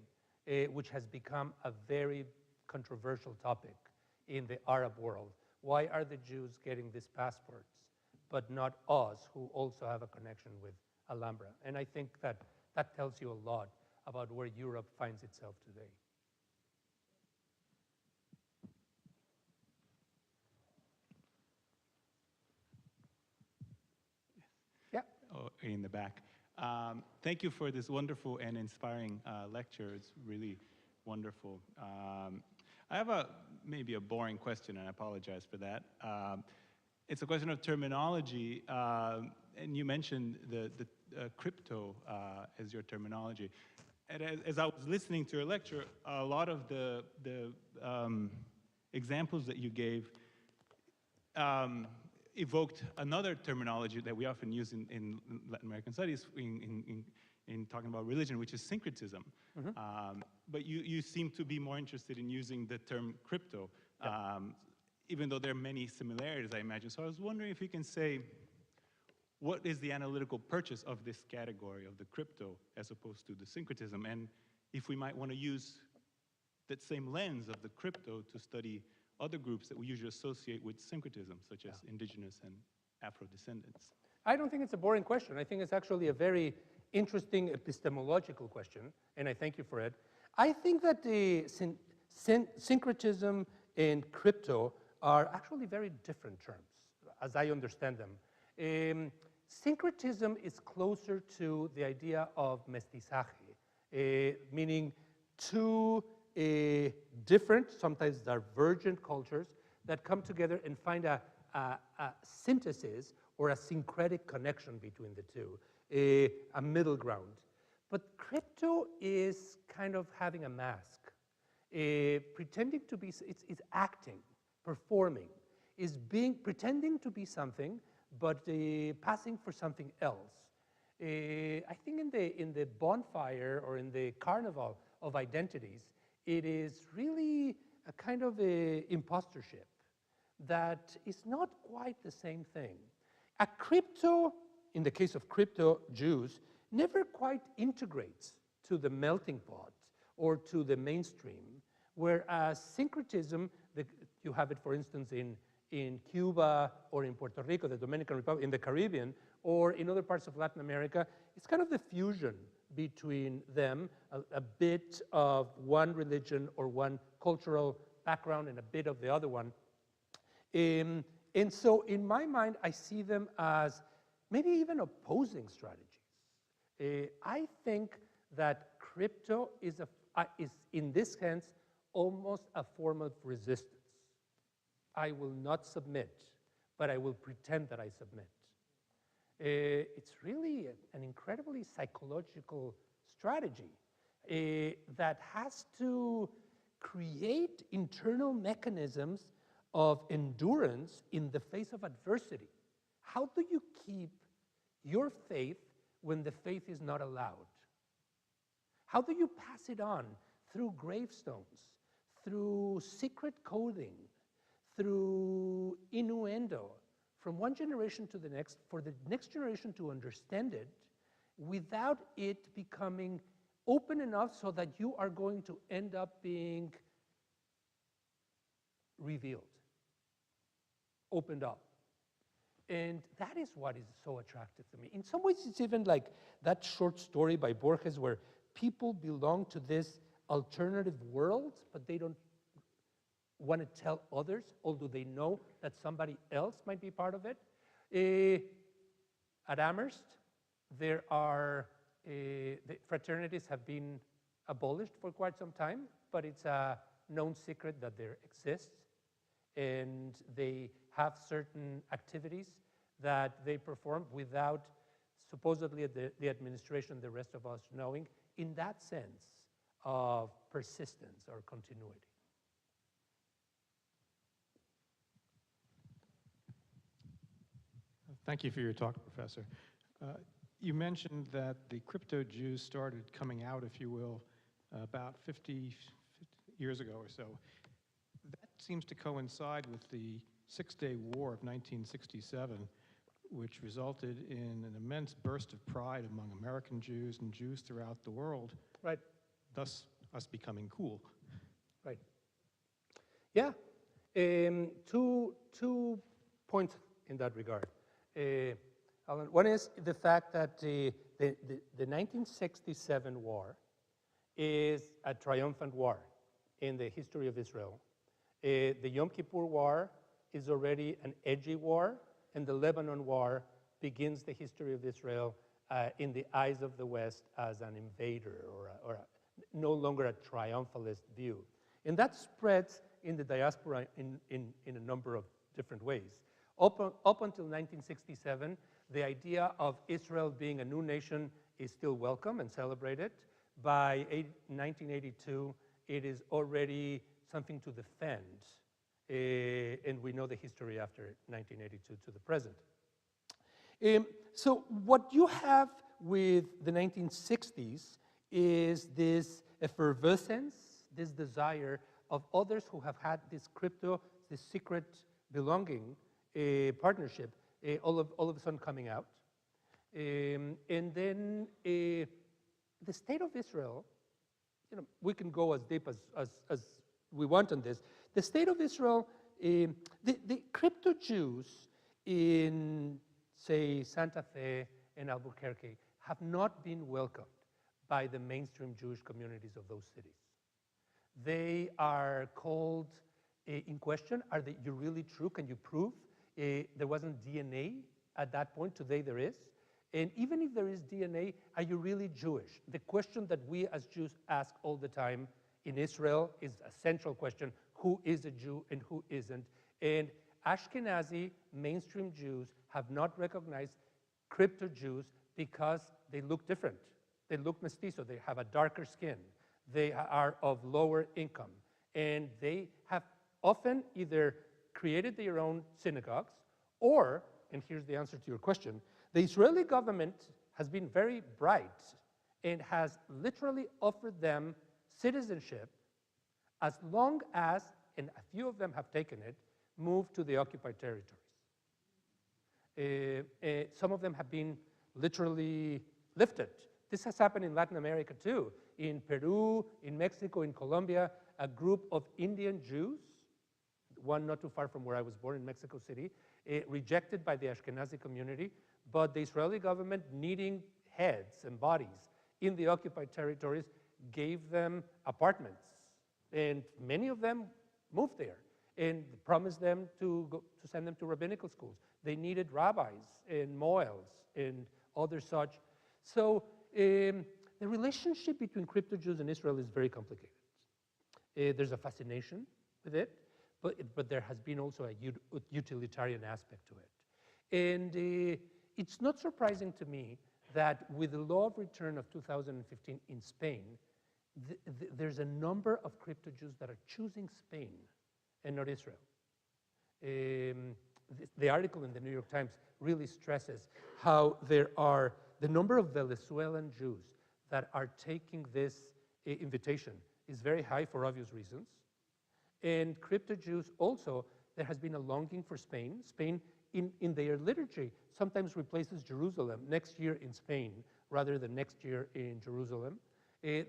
which has become a very controversial topic in the Arab world. Why are the Jews getting these passports, but not us, who also have a connection with Alhambra? And I think that that tells you a lot about where Europe finds itself today. Yeah. Oh, in the back. Thank you for this wonderful and inspiring lecture. It's really wonderful. I have maybe a boring question, and I apologize for that. It's a question of terminology, and you mentioned the crypto as your terminology. And as I was listening to your lecture, a lot of the examples that you gave evoked another terminology that we often use in Latin American studies in talking about religion, which is syncretism. Mm-hmm. But you seem to be more interested in using the term crypto, even though there are many similarities, I imagine. So I was wondering if you can say, what is the analytical purchase of this category of the crypto as opposed to the syncretism? And if we might want to use that same lens of the crypto to study other groups that we usually associate with syncretism, such as indigenous and Afro-descendants. I don't think it's a boring question. I think it's actually a very interesting epistemological question, and I thank you for it. I think that the syncretism and crypto are actually very different terms, as I understand them. Syncretism is closer to the idea of mestizaje, meaning two different, sometimes divergent cultures that come together and find a synthesis or a syncretic connection between the two, a middle ground. But crypto is kind of having a mask, pretending to be, it's acting, performing, is pretending to be something, but passing for something else. I think in the bonfire or in the carnival of identities, it is really a kind of impostorship that is not quite the same thing. A crypto, in the case of crypto Jews, never quite integrates to the melting pot or to the mainstream, whereas syncretism, you have it, for instance, in Cuba or in Puerto Rico, the Dominican Republic, in the Caribbean, or in other parts of Latin America, it's kind of the fusion between them, a bit of one religion or one cultural background and a bit of the other one. And so in my mind, I see them as maybe even opposing strategies. I think that crypto is in this sense, almost a form of resistance. I will not submit, but I will pretend that I submit. It's really an incredibly psychological strategy that has to create internal mechanisms of endurance in the face of adversity. How do you keep your faith when the faith is not allowed? How do you pass it on through gravestones, through secret coding, through innuendo, from one generation to the next, for the next generation to understand it without it becoming open enough so that you are going to end up being revealed, opened up. And that is what is so attractive to me. In some ways, it's even like that short story by Borges where people belong to this alternative world, but they don't want to tell others, although they know that somebody else might be part of it. At Amherst, there are, the fraternities have been abolished for quite some time, but it's a known secret that there exists, and they have certain activities that they perform without supposedly the administration, the rest of us knowing, in that sense of persistence or continuity. Thank you for your talk, Professor. You mentioned that the crypto Jews started coming out, if you will, about 50 years ago or so. That seems to coincide with the Six-Day War of 1967, which resulted in an immense burst of pride among American Jews and Jews throughout the world. Right. Thus, us becoming cool. Right. Yeah. Two points in that regard. Alan, one is the fact that the 1967 war is a triumphant war in the history of Israel. The Yom Kippur War is already an edgy war, and the Lebanon War begins the history of Israel in the eyes of the West as an invader or no longer a triumphalist view. And that spreads in the diaspora in a number of different ways. Up until 1967, the idea of Israel being a new nation is still welcome and celebrated. By 1982, it is already something to defend. And we know the history after 1982 to the present. So what you have with the 1960s is this effervescence, this desire of others who have had this crypto, this secret belonging partnership, all of a sudden coming out. And then the state of Israel, we can go as deep as we want on this. The state of Israel, the crypto Jews in, say, Santa Fe and Albuquerque have not been welcomed by the mainstream Jewish communities of those cities. They are called in question. Are you really true? Can you prove there wasn't DNA at that point. Today there is. And even if there is DNA, are you really Jewish? The question that we as Jews ask all the time in Israel is a central question: who is a Jew and who isn't? And Ashkenazi mainstream Jews have not recognized crypto-Jews because they look different. They look mestizo, they have a darker skin, they are of lower income, and they have often either created their own synagogues or, and here's the answer to your question, the Israeli government has been very bright and has literally offered them citizenship as long as, and a few of them have taken it, move to the occupied territories. Some of them have been literally lifted. This has happened in Latin America too. In Peru, in Mexico, in Colombia, a group of Indian Jews, one not too far from where I was born in Mexico City, rejected by the Ashkenazi community, but the Israeli government, needing heads and bodies in the occupied territories, gave them apartments. And many of them moved there and promised them to send them to rabbinical schools. They needed rabbis and moels and other such. So the relationship between crypto-Jews and Israel is very complicated. There's a fascination with it, but there has been also a utilitarian aspect to it. And it's not surprising to me that with the law of return of 2015 in Spain, there's a number of crypto-Jews that are choosing Spain and not Israel. The article in the New York Times really stresses how there are the number of Venezuelan Jews that are taking this invitation is very high for obvious reasons. And crypto-Jews also, there has been a longing for Spain. Spain, in their liturgy, sometimes replaces Jerusalem next year in Spain rather than next year in Jerusalem. I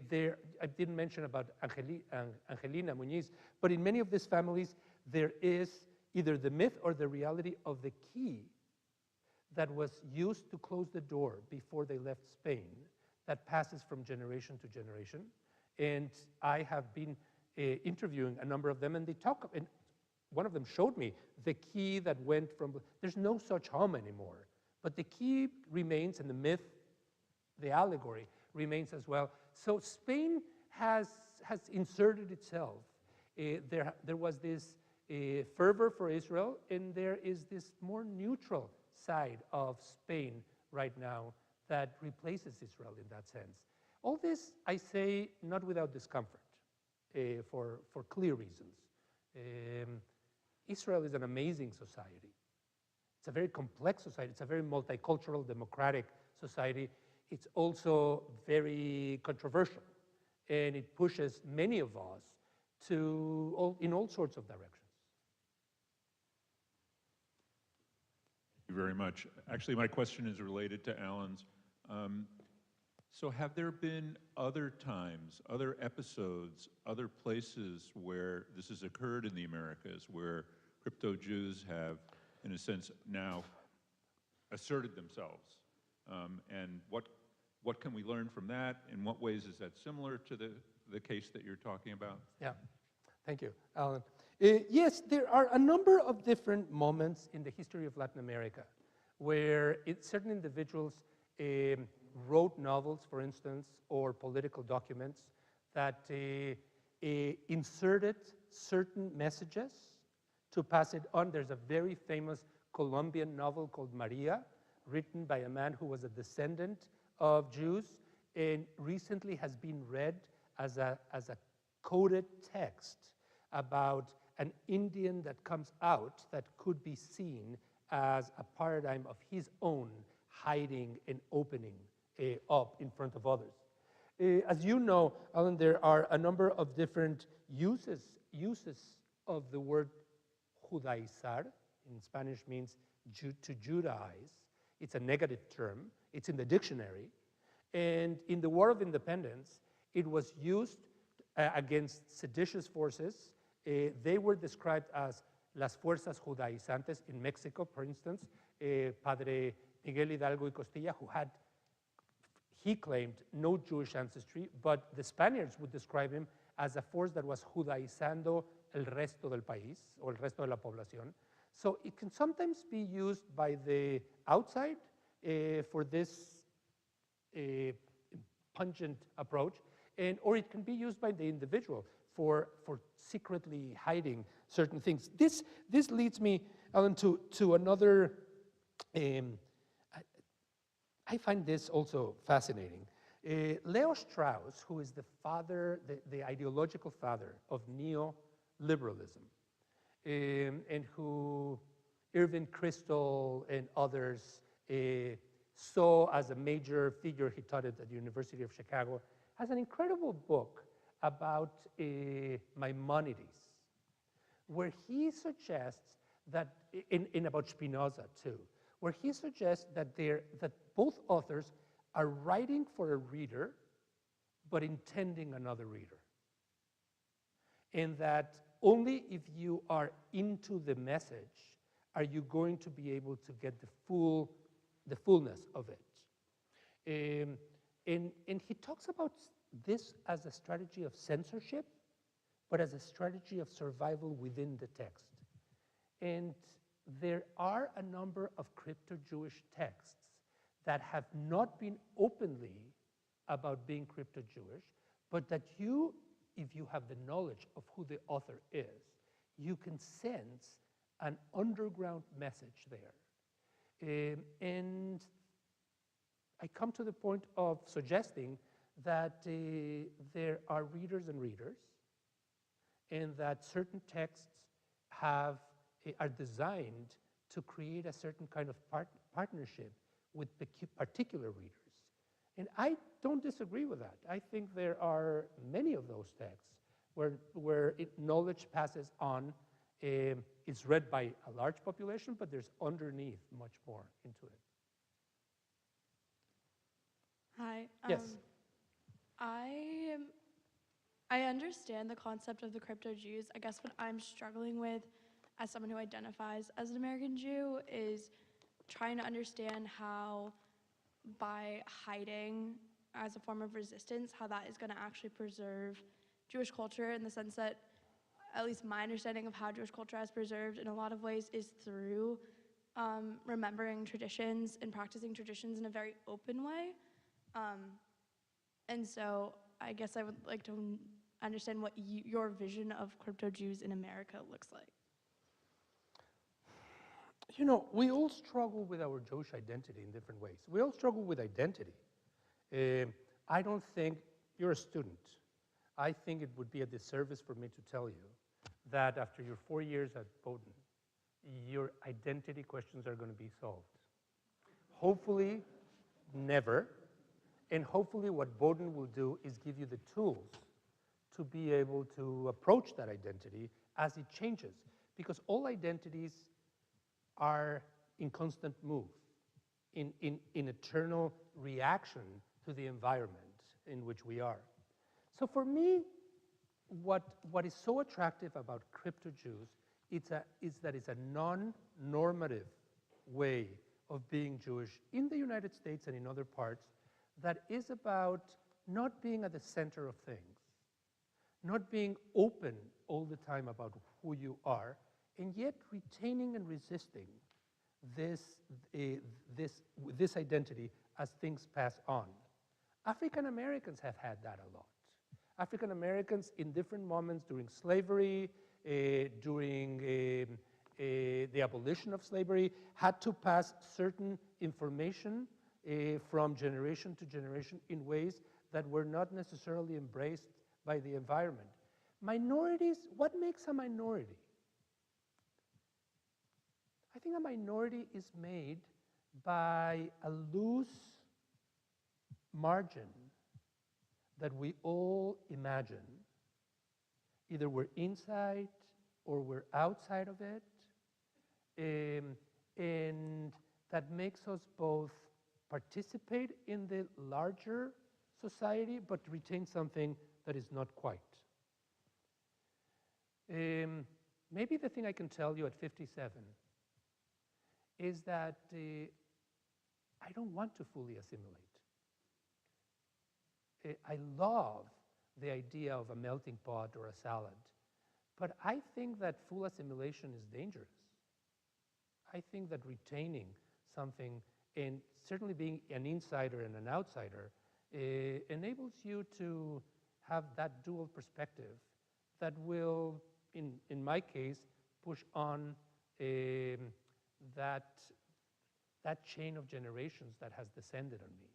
didn't mention about Angelina Muñiz, but in many of these families, there is either the myth or the reality of the key that was used to close the door before they left Spain that passes from generation to generation. And I have been interviewing a number of them, and they talk, and one of them showed me the key that went from, there's no such home anymore, but the key remains, and the myth, the allegory, remains as well. So Spain has inserted itself. There was this fervor for Israel, and there is this more neutral side of Spain right now that replaces Israel in that sense. All this, I say, not without discomfort, for clear reasons. Israel is an amazing society. It's a very complex society. It's a very multicultural, democratic society. It's also very controversial, and it pushes many of us in all sorts of directions. Thank you very much. Actually, my question is related to Alan's. So have there been other times, other episodes, other places where this has occurred in the Americas, where crypto-Jews have, in a sense, now asserted themselves? And what can we learn from that? In what ways is that similar to the case that you're talking about? Yeah, thank you, Alan. Yes, there are a number of different moments in the history of Latin America where certain individuals wrote novels, for instance, or political documents that inserted certain messages to pass it on. There's a very famous Colombian novel called Maria, written by a man who was a descendant of Jews, and recently has been read as a coded text about an Indian that comes out that could be seen as a paradigm of his own hiding and opening up in front of others. As you know, Alan, there are a number of different uses of the word judaizar. In Spanish means to Judaize. It's a negative term. It's in the dictionary. And in the War of Independence, it was used against seditious forces. They were described as las fuerzas judaizantes in Mexico, for instance. Padre Miguel Hidalgo y Costilla, who had, he claimed, no Jewish ancestry, but the Spaniards would describe him as a force that was judaizando el resto del país, or el resto de la población. So it can sometimes be used by the outside for this pungent approach, or it can be used by the individual for secretly hiding certain things. This leads me, Alan, to another, I find this also fascinating. Leo Strauss, who is the father, the ideological father of neoliberalism, and who Irving Kristol and others saw as a major figure. He taught it at the University of Chicago, has an incredible book about Maimonides, where he suggests that, in about Spinoza too, where he suggests that both authors are writing for a reader, but intending another reader. And that only if you are into the message are you going to be able to get the fullness of it. And he talks about this as a strategy of censorship, but as a strategy of survival within the text. And there are a number of crypto-Jewish texts that have not been openly about being crypto-Jewish, but that you, if you have the knowledge of who the author is, you can sense an underground message there. And I come to the point of suggesting that there are readers and readers, and that certain texts are designed to create a certain kind of partnership with particular readers. And I don't disagree with that. I think there are many of those texts where knowledge passes on. It's read by a large population, but there's underneath much more into it. Hi. Yes. I understand the concept of the crypto-Jews. I guess what I'm struggling with as someone who identifies as an American Jew is trying to understand how, by hiding as a form of resistance, how that is going to actually preserve Jewish culture, in the sense that, at least my understanding of how Jewish culture has preserved in a lot of ways is through remembering traditions and practicing traditions in a very open way. And so I guess I would like to understand what your vision of crypto-Jews in America looks like. You know, we all struggle with our Jewish identity in different ways. We all struggle with identity. I don't think, you're a student. I think it would be a disservice for me to tell you that after your 4 years at Bowdoin, your identity questions are going to be solved. Hopefully, never. And hopefully what Bowdoin will do is give you the tools to be able to approach that identity as it changes. Because all identities are in constant move, in eternal reaction to the environment in which we are. So for me, what is so attractive about crypto-Jews is that it's a non-normative way of being Jewish in the United States and in other parts, that is about not being at the center of things, not being open all the time about who you are, and yet retaining and resisting this identity as things pass on. African Americans have had that a lot. African Americans in different moments during slavery, during the abolition of slavery, had to pass certain information from generation to generation in ways that were not necessarily embraced by the environment. Minorities, what makes a minority? I think a minority is made by a loose margin that we all imagine. Either we're inside or we're outside of it, and that makes us both participate in the larger society, but retain something that is not quite. Maybe the thing I can tell you at 57 is that I don't want to fully assimilate. I love the idea of a melting pot or a salad, but I think that full assimilation is dangerous. I think that retaining something and certainly being an insider and an outsider enables you to have that dual perspective that will, in my case, push on that chain of generations that has descended on me.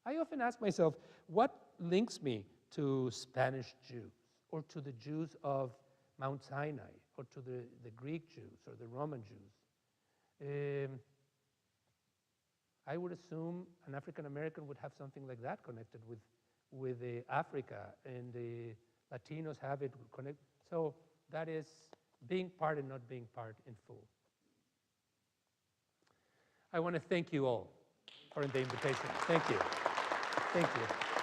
I often ask myself, what links me to Spanish Jews, or to the Jews of Mount Sinai, or to the Greek Jews, or the Roman Jews? I would assume an African American would have something like that connected with Africa, and the Latinos have it connect. So that is being part and not being part in full. I want to thank you all for the invitation. Thank you. Thank you.